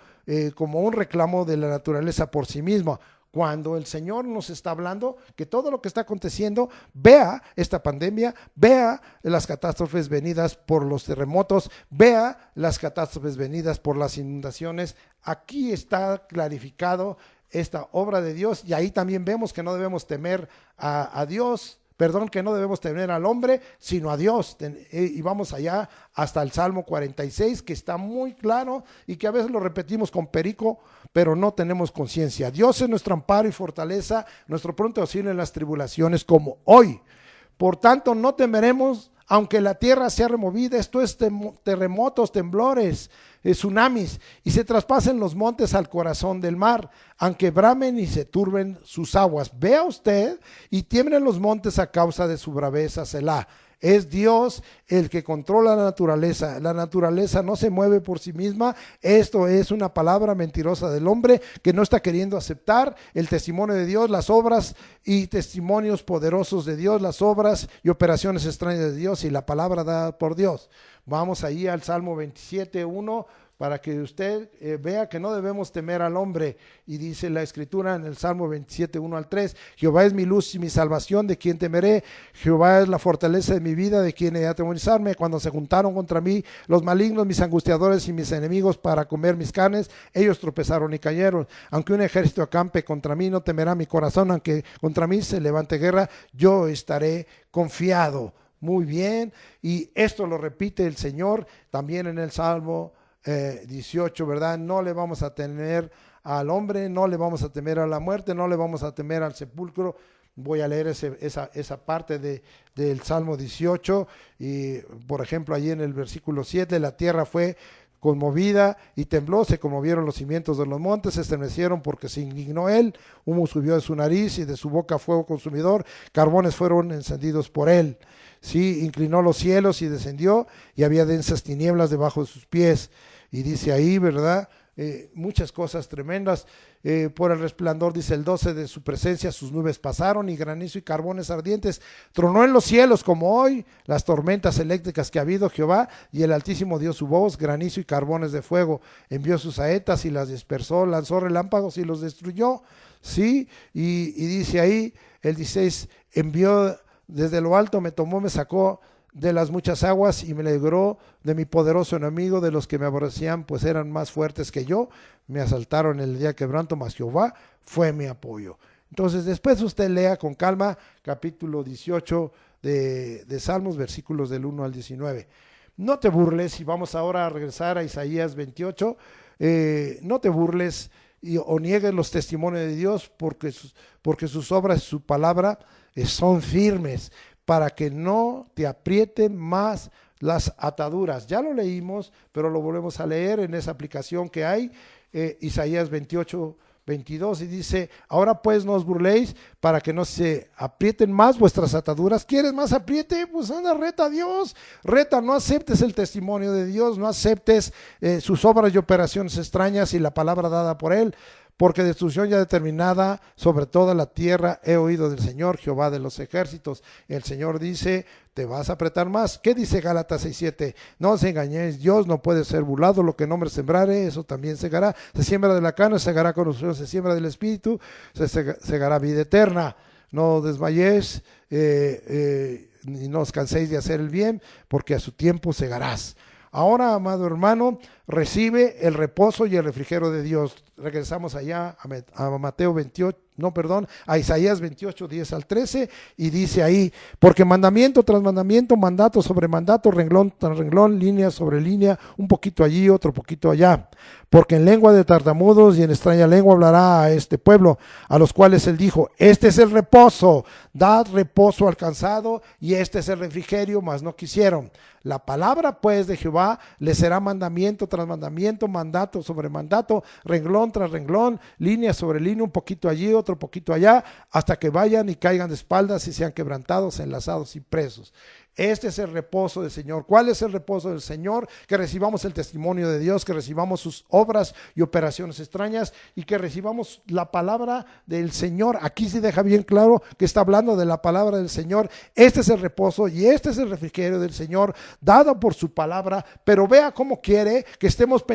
Speaker 1: como un reclamo de la naturaleza por sí misma, cuando el Señor nos está hablando que todo lo que está aconteciendo, vea esta pandemia, vea las catástrofes venidas por los terremotos, vea las catástrofes venidas por las inundaciones. Aquí está clarificado esta obra de Dios, y ahí también vemos que no debemos temer a Dios, que no debemos temer al hombre, sino a Dios. Y vamos allá hasta el Salmo 46, que está muy claro y que a veces lo repetimos con perico, pero no tenemos conciencia. Dios es nuestro amparo y fortaleza, nuestro pronto auxilio en las tribulaciones, como hoy. Por tanto, no temeremos, aunque la tierra sea removida, esto es terremotos, temblores, tsunamis, y se traspasen los montes al corazón del mar, aunque bramen y se turben sus aguas. Vea usted, y tiemblen los montes a causa de su braveza, Selah. Es Dios el que controla la naturaleza no se mueve por sí misma. Esto es una palabra mentirosa del hombre que no está queriendo aceptar el testimonio de Dios, las obras y testimonios poderosos de Dios, las obras y operaciones extrañas de Dios y la palabra dada por Dios. Vamos ahí al Salmo 27:1 para que usted vea que no debemos temer al hombre. Y dice la escritura en el Salmo 27:1-3, Jehová es mi luz y mi salvación, ¿de quién temeré? Jehová es la fortaleza de mi vida, ¿de quién he de atemorizarme? Cuando se juntaron contra mí los malignos, mis angustiadores y mis enemigos para comer mis carnes, ellos tropezaron y cayeron. Aunque un ejército acampe contra mí, no temerá mi corazón. Aunque contra mí se levante guerra, yo estaré confiado. Muy bien, y esto lo repite el Señor también en el Salmo 18, ¿verdad? No le vamos a temer al hombre, no le vamos a temer a la muerte, no le vamos a temer al sepulcro. Voy a leer esa parte del Salmo 18 y, por ejemplo, allí en el versículo 7, la tierra fue conmovida y tembló, se conmovieron los cimientos de los montes, se estremecieron porque se indignó él, humo subió de su nariz y de su boca fuego consumidor, carbones fueron encendidos por él. Sí, inclinó los cielos y descendió y había densas tinieblas debajo de sus pies. Y dice ahí, ¿verdad? Muchas cosas tremendas. Por el resplandor, dice el 12, de su presencia sus nubes pasaron y granizo y carbones ardientes. Tronó en los cielos como hoy las tormentas eléctricas que ha habido Jehová, y el Altísimo dio su voz, granizo y carbones de fuego. Envió sus saetas y las dispersó, lanzó relámpagos y los destruyó. Sí, y dice ahí el 16, envió desde lo alto, me tomó, me sacó de las muchas aguas y me libró de mi poderoso enemigo, de los que me aborrecían, pues eran más fuertes que yo. Me asaltaron en el día de quebranto, mas Jehová fue mi apoyo. Entonces después usted lea con calma capítulo 18 de Salmos, versículos del 1 al 19. No te burles, y vamos ahora a regresar a Isaías 28, no te burles o niegues los testimonios de Dios, porque sus obras y su palabra son firmes, para que no te aprieten más las ataduras. Ya lo leímos, pero lo volvemos a leer en esa aplicación que hay, Isaías 28, 22, y dice, ahora pues no os burléis para que no se aprieten más vuestras ataduras. ¿Quieres más apriete? Pues anda, reta a Dios, reta, no aceptes el testimonio de Dios, no aceptes sus obras y operaciones extrañas y la palabra dada por él, porque destrucción ya determinada sobre toda la tierra he oído del Señor, Jehová de los ejércitos. El Señor dice, te vas a apretar más. ¿Qué dice Gálatas 6:7? No os engañéis, Dios no puede ser burlado, lo que en hombre sembrare, eso también segará. Se siembra de la carne, segará corrupción, se siembra del espíritu, se segará vida eterna. No desmayéis, ni no os canséis de hacer el bien, porque a su tiempo segarás. Ahora, amado hermano, recibe el reposo y el refrigerio de Dios. Regresamos allá a Mateo 28, a Isaías 28, 10 al 13, y dice ahí, porque mandamiento tras mandamiento, mandato sobre mandato, renglón tras renglón, línea sobre línea, un poquito allí, otro poquito allá. Porque en lengua de tartamudos y en extraña lengua hablará a este pueblo, a los cuales él dijo, este es el reposo, dad reposo al cansado, y este es el refrigerio, mas no quisieron. La palabra pues de Jehová les será mandamiento tras mandamiento, mandato sobre mandato, renglón tras renglón, línea sobre línea, un poquito allí, otro poquito allá, hasta que vayan y caigan de espaldas y sean quebrantados, enlazados y presos. Este es el reposo del Señor. ¿Cuál es el reposo del Señor? Que recibamos el testimonio de Dios, que recibamos sus obras y operaciones extrañas y que recibamos la palabra del Señor. Aquí se deja bien claro que está hablando de la palabra del Señor. Este es el reposo y este es el refrigerio del Señor dado por su palabra, pero vea cómo quiere que estemos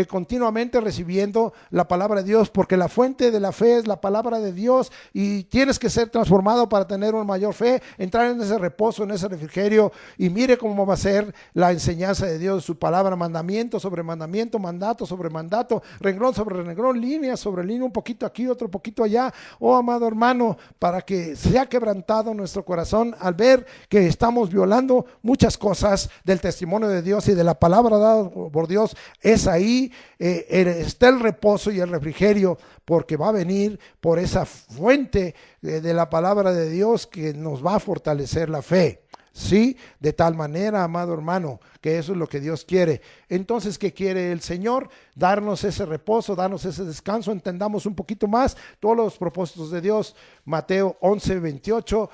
Speaker 1: continuamente recibiendo la palabra de Dios, porque la fuente de la fe es la palabra de Dios y tienes que ser transformado para tener una mayor fe, entrar en ese reposo, en ese refrigerio. Y mire cómo va a ser la enseñanza de Dios, su palabra, mandamiento sobre mandamiento, mandato sobre mandato, renglón sobre renglón, línea sobre línea, un poquito aquí, otro poquito allá. Oh, amado hermano, para que sea quebrantado nuestro corazón al ver que estamos violando muchas cosas del testimonio de Dios y de la palabra dada por Dios, es ahí está el reposo y el refrigerio, porque va a venir por esa fuente de la palabra de Dios que nos va a fortalecer la fe. Sí, de tal manera, amado hermano, que eso es lo que Dios quiere. Entonces, ¿qué quiere el Señor? Darnos ese reposo, darnos ese descanso, entendamos un poquito más todos los propósitos de Dios. Mateo 11, 28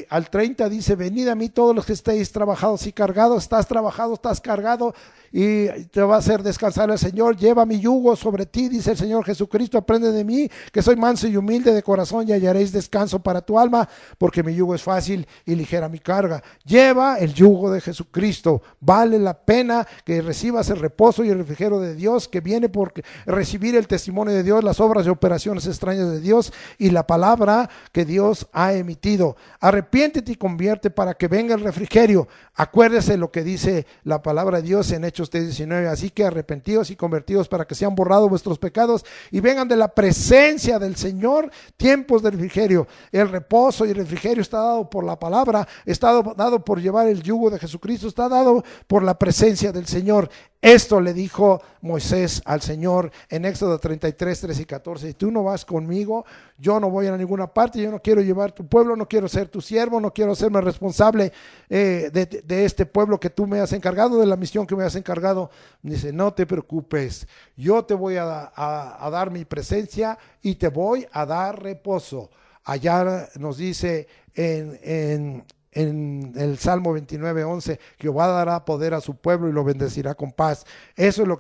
Speaker 1: al 30 dice, venid a mí todos los que estéis trabajados y cargados. Estás trabajado, estás cargado y te va a hacer descansar el Señor. Lleva mi yugo sobre ti, dice el Señor Jesucristo, aprende de mí, que soy manso y humilde de corazón, y hallaréis descanso para tu alma, porque mi yugo es fácil y ligera mi carga. Lleva el yugo de Jesucristo. Vale la pena que recibas el reposo y el refrigerio de Dios, que viene por recibir el testimonio de Dios, las obras y operaciones extrañas de Dios y la palabra que Dios ha emitido. Arrepiéntete y convierte para que venga el refrigerio. Acuérdese lo que dice la palabra de Dios en Hechos 3:19. Así que arrepentidos y convertidos para que sean borrados vuestros pecados y vengan de la presencia del Señor tiempos de refrigerio. El reposo y el refrigerio está dado por la palabra, está dado por llevar el yugo de Jesucristo, está dado por la presencia del Señor. Esto le dijo Moisés al Señor en Éxodo 33, 13 y 14. Si tú no vas conmigo, yo no voy a ninguna parte, yo no quiero llevar tu pueblo, no quiero ser tu siervo, no quiero serme responsable de este pueblo que tú me has encargado, de la misión que me has encargado. Dice, no te preocupes, yo te voy a dar mi presencia y te voy a dar reposo. Allá nos dice en el Salmo 29, 11, Jehová dará poder a su pueblo y lo bendecirá con paz. Eso es lo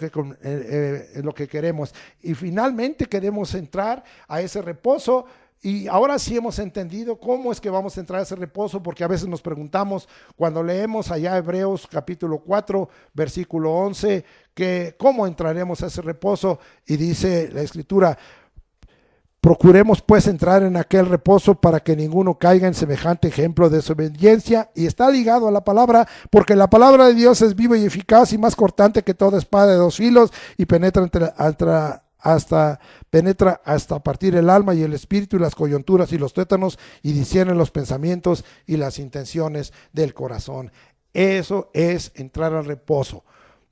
Speaker 1: que queremos. Y finalmente queremos entrar a ese reposo. Y ahora sí hemos entendido cómo es que vamos a entrar a ese reposo, porque a veces nos preguntamos cuando leemos allá Hebreos capítulo 4, versículo 11, que cómo entraremos a ese reposo. Y dice la Escritura, procuremos pues entrar en aquel reposo para que ninguno caiga en semejante ejemplo de desobediencia. Y está ligado a la palabra, porque la palabra de Dios es viva y eficaz y más cortante que toda espada de dos filos y penetra hasta partir el alma y el espíritu y las coyunturas y los tuétanos y discierne los pensamientos y las intenciones del corazón. Eso es entrar al reposo.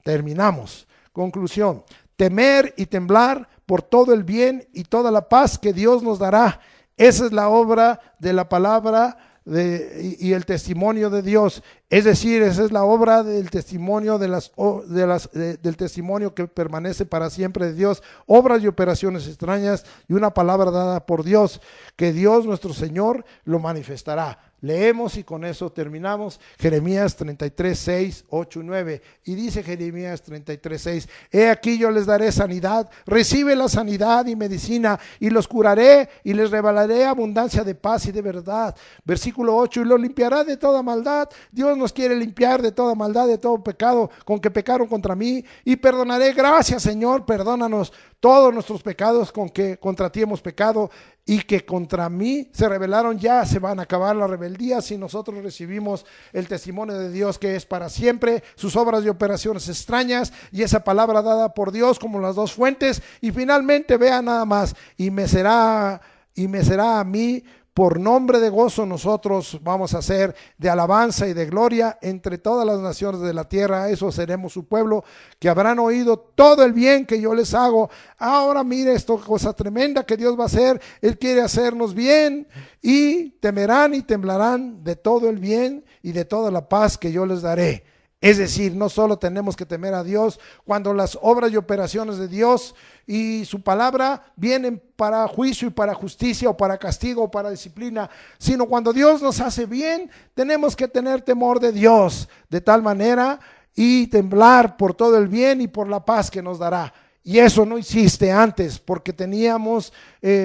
Speaker 1: Terminamos. Conclusión. Temer y temblar por todo el bien y toda la paz que Dios nos dará. Esa es la obra de la palabra y el testimonio de Dios. Es decir, esa es la obra del testimonio del testimonio que permanece para siempre de Dios. Obras y operaciones extrañas y una palabra dada por Dios, que Dios nuestro Señor lo manifestará. Leemos y con eso terminamos Jeremías 33, 6, 8 y 9. Y dice Jeremías 33, 6, he aquí yo les daré sanidad, recibe la sanidad y medicina, y los curaré y les revelaré abundancia de paz y de verdad. Versículo 8, y los limpiará de toda maldad. Dios nos quiere limpiar de toda maldad, de todo pecado con que pecaron contra mí, y perdonaré. Gracias, Señor, perdónanos todos nuestros pecados con que contra ti hemos pecado y que contra mí se rebelaron. Ya se van a acabar la rebeldía si nosotros recibimos el testimonio de Dios, que es para siempre, sus obras y operaciones extrañas y esa palabra dada por Dios como las dos fuentes. Y finalmente vea nada más, y me será a mí por nombre de gozo. Nosotros vamos a ser de alabanza y de gloria entre todas las naciones de la tierra. Eso seremos su pueblo, que habrán oído todo el bien que yo les hago. Ahora mire esto, cosa tremenda que Dios va a hacer. Él quiere hacernos bien, y temerán y temblarán de todo el bien y de toda la paz que yo les daré. Es decir, no solo tenemos que temer a Dios cuando las obras y operaciones de Dios y su palabra vienen para juicio y para justicia o para castigo o para disciplina, sino cuando Dios nos hace bien, tenemos que tener temor de Dios de tal manera y temblar por todo el bien y por la paz que nos dará. Y eso no existe antes, porque teníamos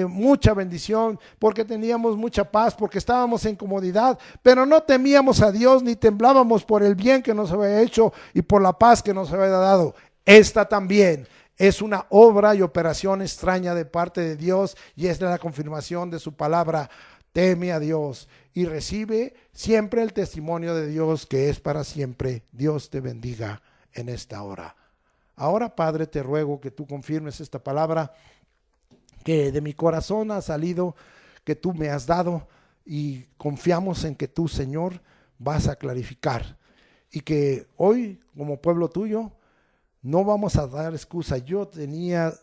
Speaker 1: mucha bendición, porque teníamos mucha paz, porque estábamos en comodidad, pero no temíamos a Dios ni temblábamos por el bien que nos había hecho y por la paz que nos había dado. Esta también es una obra y operación extraña de parte de Dios, y es la confirmación de su palabra. Teme a Dios y recibe siempre el testimonio de Dios, que es para siempre. Dios te bendiga en esta hora. Ahora, Padre, te ruego que tú confirmes esta palabra que de mi corazón ha salido, que tú me has dado, y confiamos en que tú, Señor, vas a clarificar, y que hoy, como pueblo tuyo, no vamos a dar excusa. Yo tenía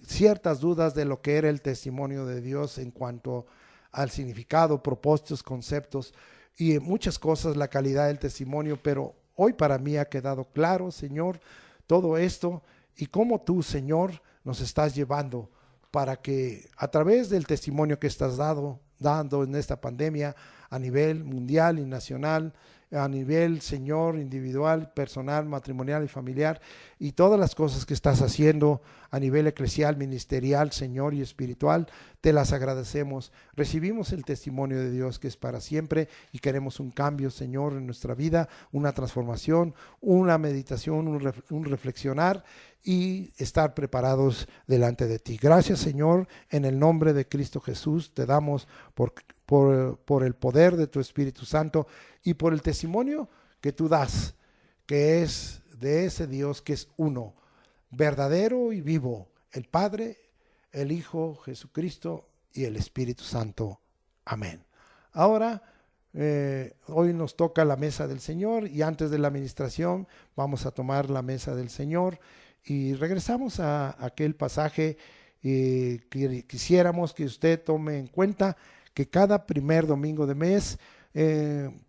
Speaker 1: ciertas dudas de lo que era el testimonio de Dios en cuanto al significado, propósitos, conceptos y muchas cosas, la calidad del testimonio, pero hoy para mí ha quedado claro, Señor, todo esto, y cómo tú, Señor, nos estás llevando para que a través del testimonio que estás dando en esta pandemia a nivel mundial y nacional, a nivel, Señor, individual, personal, matrimonial y familiar, y todas las cosas que estás haciendo a nivel eclesial, ministerial, Señor, y espiritual, te las agradecemos. Recibimos el testimonio de Dios, que es para siempre, y queremos un cambio, Señor, en nuestra vida, una transformación, una meditación, un reflexionar y estar preparados delante de ti. Gracias, Señor, en el nombre de Cristo Jesús te damos por el poder de tu Espíritu Santo y por el testimonio que tú das, que es de ese Dios que es uno, verdadero y vivo, el Padre, el Hijo, Jesucristo y el Espíritu Santo. Amén. Ahora Hoy nos toca la mesa del Señor y antes de la administración vamos a tomar la mesa del Señor y regresamos a aquel pasaje que quisiéramos que usted tome en cuenta que cada primer domingo de mes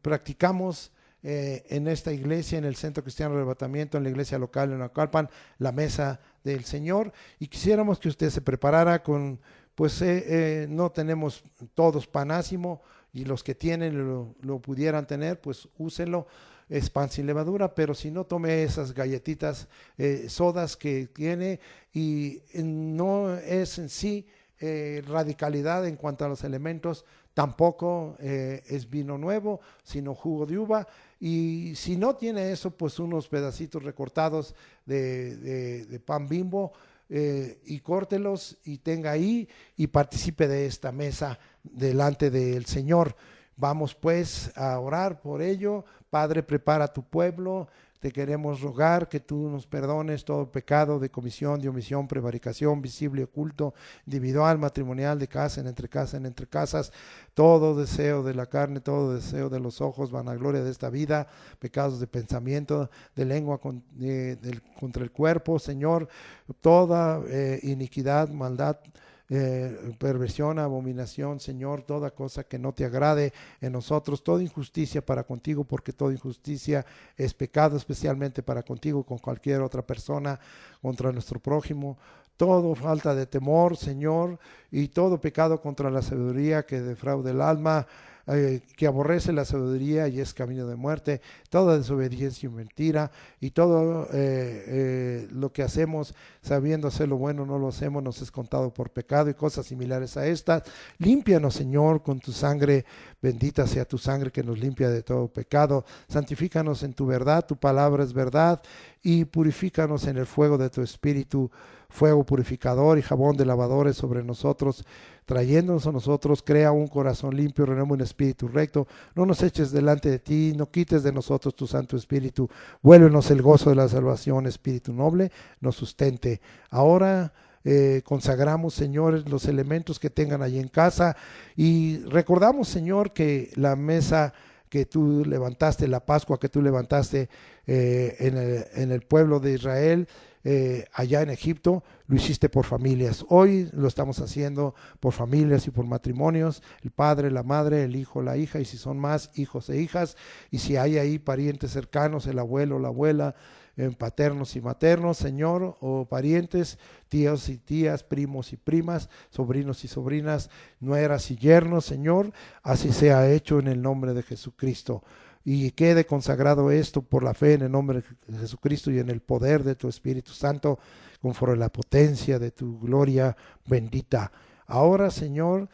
Speaker 1: practicamos en esta iglesia, en el Centro Cristiano de Arrebatamiento, en la iglesia local en Naucalpan, la mesa del Señor, y quisiéramos que usted se preparara con, pues no tenemos todos panásimo, y los que tienen lo pudieran tener, pues úsenlo, es pan sin levadura, pero si no, tome esas galletitas, sodas que tiene, y no es en sí radicalidad en cuanto a los elementos, tampoco es vino nuevo, sino jugo de uva, y si no tiene eso, pues unos pedacitos recortados de pan Bimbo, y córtelos y tenga ahí y participe de esta mesa delante del Señor. Vamos pues a orar por ello. Padre, prepara tu pueblo. Te queremos rogar que tú nos perdones todo pecado de comisión, de omisión, prevaricación, visible, oculto, individual, matrimonial, de casa, en entre casas, todo deseo de la carne, todo deseo de los ojos, vanagloria de esta vida, pecados de pensamiento, de lengua contra el cuerpo, Señor, toda iniquidad, maldad, perversión, abominación, Señor, toda cosa que no te agrade en nosotros, toda injusticia para contigo, porque toda injusticia es pecado, especialmente para contigo, con cualquier otra persona, contra nuestro prójimo, todo falta de temor, Señor, y todo pecado contra la sabiduría que defraude el alma, que aborrece la sabiduría y es camino de muerte, toda desobediencia y mentira, y todo lo que hacemos sabiendo hacer lo bueno no lo hacemos, nos es contado por pecado y cosas similares a estas. Límpianos, Señor, con tu sangre, bendita sea tu sangre que nos limpia de todo pecado. Santifícanos en tu verdad, tu palabra es verdad, y purifícanos en el fuego de tu espíritu, fuego purificador y jabón de lavadores sobre nosotros, trayéndonos a nosotros, crea un corazón limpio, renueva un espíritu recto, no nos eches delante de ti, no quites de nosotros tu Santo Espíritu, vuélvenos el gozo de la salvación, espíritu noble, nos sustente. Ahora consagramos, Señor, los elementos que tengan allí en casa y recordamos, Señor, que la mesa que tú levantaste, la Pascua que tú levantaste en el pueblo de Israel, allá en Egipto, lo hiciste por familias. Hoy lo estamos haciendo por familias y por matrimonios, el padre, la madre, el hijo, la hija, y si son más, hijos e hijas, y si hay ahí parientes cercanos, el abuelo, la abuela, paternos y maternos, Señor, o parientes, tíos y tías, primos y primas, sobrinos y sobrinas, nueras y yernos, Señor, así sea hecho en el nombre de Jesucristo. Y quede consagrado esto por la fe en el nombre de Jesucristo y en el poder de tu Espíritu Santo, conforme a la potencia de tu gloria bendita. Ahora, Señor,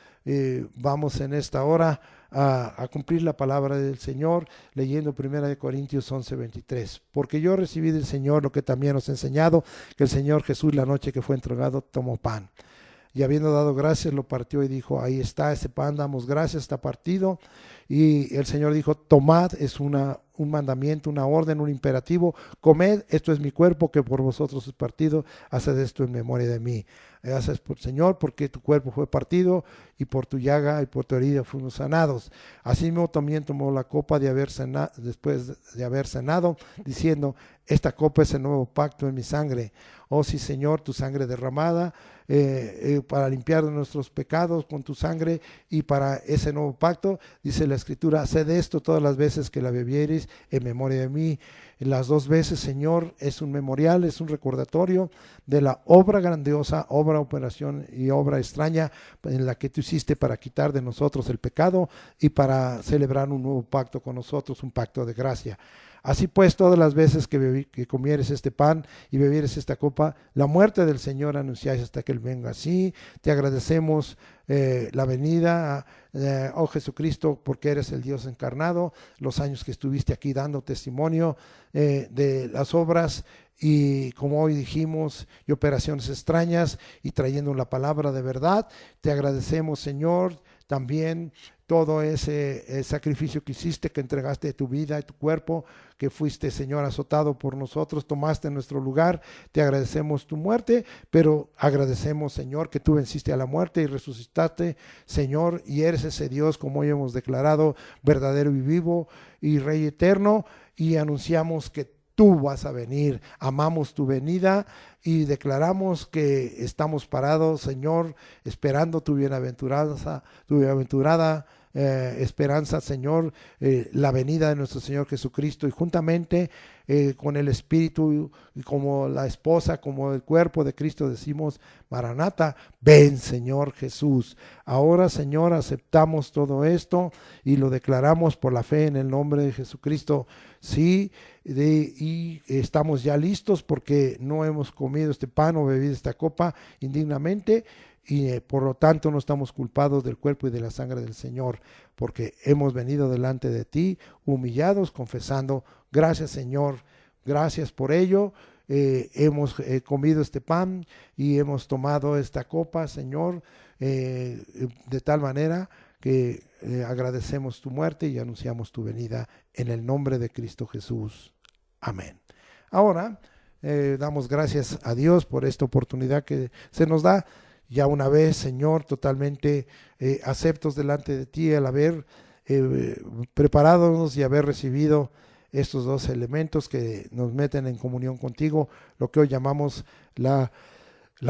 Speaker 1: vamos en esta hora a cumplir la palabra del Señor, leyendo 1 Corintios 11:23. Porque yo recibí del Señor lo que también os he enseñado, que el Señor Jesús, la noche que fue entregado, tomó pan. Y habiendo dado gracias, lo partió y dijo, ahí está ese pan, damos gracias, está partido. Y el Señor dijo, tomad, es un mandamiento, una orden, un imperativo, comed, esto es mi cuerpo que por vosotros es partido, haced esto en memoria de mí. Gracias, Señor, porque tu cuerpo fue partido y por tu llaga y por tu herida fuimos sanados. Asimismo también tomó la copa después de haber cenado, diciendo, esta copa es el nuevo pacto en mi sangre. Oh sí, Señor, tu sangre derramada para limpiar de nuestros pecados con tu sangre y para ese nuevo pacto, dice la Escritura, haced esto todas las veces que la bebiereis en memoria de mí. Las dos veces, Señor, es un memorial, es un recordatorio de la obra grandiosa, obra, operación y obra extraña en la que tú hiciste para quitar de nosotros el pecado y para celebrar un nuevo pacto con nosotros, un pacto de gracia. Así pues, todas las veces que comieres este pan y bebieres esta copa, la muerte del Señor anunciáis hasta que Él venga. Así te agradecemos la venida, oh Jesucristo, porque eres el Dios encarnado, los años que estuviste aquí dando testimonio de las obras y como hoy dijimos, y operaciones extrañas y trayendo la palabra de verdad. Te agradecemos, Señor, también todo ese sacrificio que hiciste, que entregaste tu vida y tu cuerpo, que fuiste, Señor, azotado por nosotros, tomaste nuestro lugar. Te agradecemos tu muerte, pero agradecemos, Señor, que tú venciste a la muerte y resucitaste, Señor, y eres ese Dios, como hoy hemos declarado, verdadero y vivo y Rey eterno, y anunciamos que tú vas a venir. Amamos tu venida y declaramos que estamos parados, Señor, esperando tu bienaventurada esperanza, Señor, la venida de nuestro Señor Jesucristo, y juntamente con el Espíritu y como la esposa, como el cuerpo de Cristo decimos: Maranata, ven, Señor Jesús. Ahora, Señor, aceptamos todo esto y lo declaramos por la fe en el nombre de Jesucristo. Sí, y estamos ya listos, porque no hemos comido este pan o bebido esta copa indignamente, y por lo tanto no estamos culpados del cuerpo y de la sangre del Señor, porque hemos venido delante de ti humillados, confesando: gracias, Señor, gracias por ello. Hemos comido este pan y hemos tomado esta copa, Señor, de tal manera que agradecemos tu muerte y anunciamos tu venida en el nombre de Cristo Jesús. Amén. Ahora damos gracias a Dios por esta oportunidad que se nos da. Ya una vez, Señor, totalmente aceptos delante de ti, al haber preparados y haber recibido estos dos elementos que nos meten en comunión contigo, lo que hoy llamamos la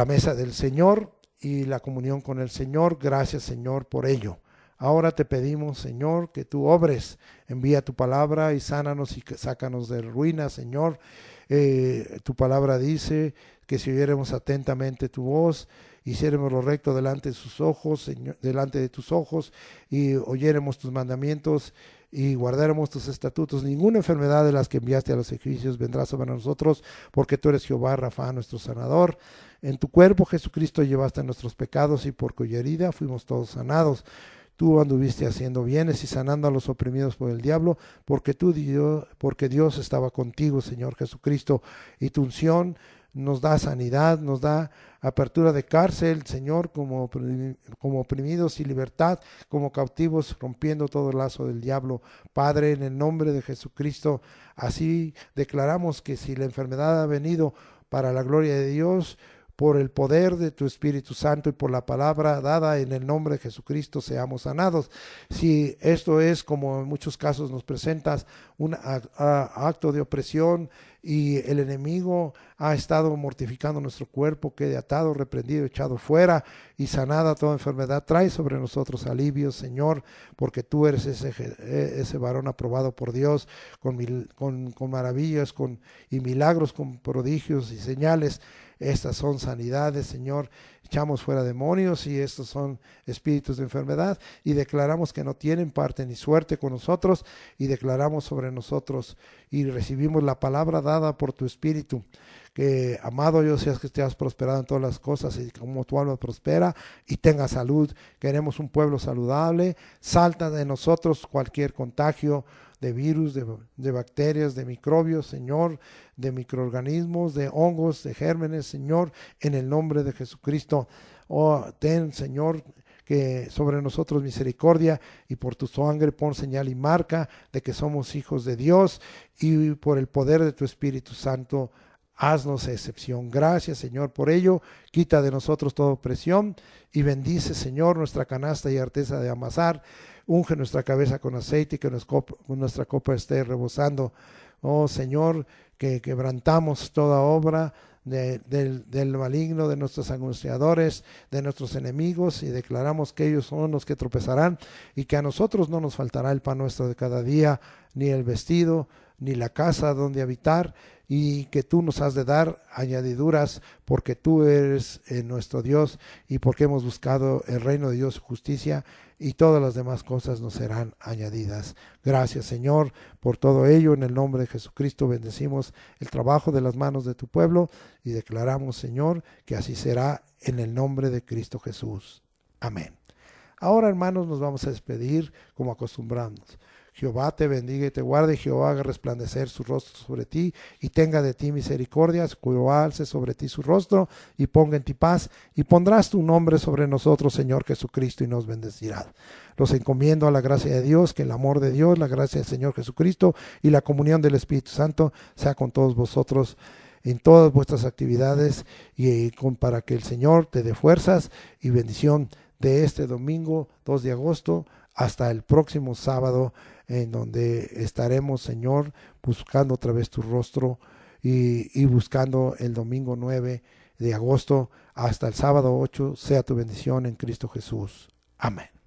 Speaker 1: mesa del Señor y la comunión con el Señor. Gracias, Señor, por ello. Ahora te pedimos, Señor, que tú obres, envía tu palabra y sánanos y sácanos de ruina, Señor. Tu palabra dice que si oyéramos atentamente tu voz, hiciéramos lo recto delante de sus ojos, Señor, delante de tus ojos, y oyéramos tus mandamientos y guardáramos tus estatutos, ninguna enfermedad de las que enviaste a los egipcios vendrá sobre nosotros, porque tú eres Jehová Rafa, nuestro sanador. En tu cuerpo, Jesucristo, llevaste nuestros pecados, y por cuya herida fuimos todos sanados. Tú anduviste haciendo bienes y sanando a los oprimidos por el diablo, porque Dios estaba contigo, Señor Jesucristo, y tu unción nos da sanidad, nos da apertura de cárcel, Señor, como oprimidos, y libertad como cautivos, rompiendo todo el lazo del diablo. Padre, en el nombre de Jesucristo, así declaramos que si la enfermedad ha venido para la gloria de Dios, por el poder de tu Espíritu Santo y por la palabra dada en el nombre de Jesucristo, seamos sanados. Si esto es, como en muchos casos nos presentas, un acto de opresión y el enemigo ha estado mortificando nuestro cuerpo, quede atado, reprendido, echado fuera y sanada toda enfermedad. Trae sobre nosotros alivio, Señor, porque tú eres ese varón aprobado por Dios, con maravillas y milagros, con prodigios y señales. Estas son sanidades, Señor. Echamos fuera demonios, y estos son espíritus de enfermedad, y declaramos que no tienen parte ni suerte con nosotros, y declaramos sobre nosotros y recibimos la palabra dada por tu Espíritu, que amado Dios, seas que estés prosperado en todas las cosas, y como tu alma prospera y tenga salud. Queremos un pueblo saludable. Salta de nosotros cualquier contagio de virus, de bacterias, de microbios, Señor, de microorganismos, de hongos, de gérmenes, Señor, en el nombre de Jesucristo. Oh, ten, Señor, que sobre nosotros misericordia, y por tu sangre pon señal y marca de que somos hijos de Dios, y por el poder de tu Espíritu Santo, haznos excepción. Gracias, Señor, por ello. Quita de nosotros toda opresión y bendice, Señor, nuestra canasta y arteza de amasar. Unge nuestra cabeza con aceite y que nuestra copa esté rebosando. Oh, Señor, que quebrantamos toda obra del maligno, de nuestros anunciadores, de nuestros enemigos, y declaramos que ellos son los que tropezarán, y que a nosotros no nos faltará el pan nuestro de cada día, ni el vestido, ni la casa donde habitar, y que tú nos has de dar añadiduras, porque tú eres nuestro Dios, y porque hemos buscado el reino de Dios y justicia, y todas las demás cosas nos serán añadidas. Gracias, Señor, por todo ello. En el nombre de Jesucristo bendecimos el trabajo de las manos de tu pueblo, y declaramos, Señor, que así será en el nombre de Cristo Jesús. Amén. Ahora, hermanos, nos vamos a despedir como acostumbramos. Jehová te bendiga y te guarde, Jehová haga resplandecer su rostro sobre ti y tenga de ti misericordia, Jehová alce sobre ti su rostro y ponga en ti paz, y pondrás tu nombre sobre nosotros, Señor Jesucristo, y nos bendecirás. Los encomiendo a la gracia de Dios, que el amor de Dios, la gracia del Señor Jesucristo y la comunión del Espíritu Santo sea con todos vosotros en todas vuestras actividades, y para que el Señor te dé fuerzas y bendición de este domingo 2 de agosto hasta el próximo sábado, en donde estaremos, Señor, buscando otra vez tu rostro, y buscando el domingo 9 de agosto hasta el sábado 8. Sea tu bendición en Cristo Jesús. Amén.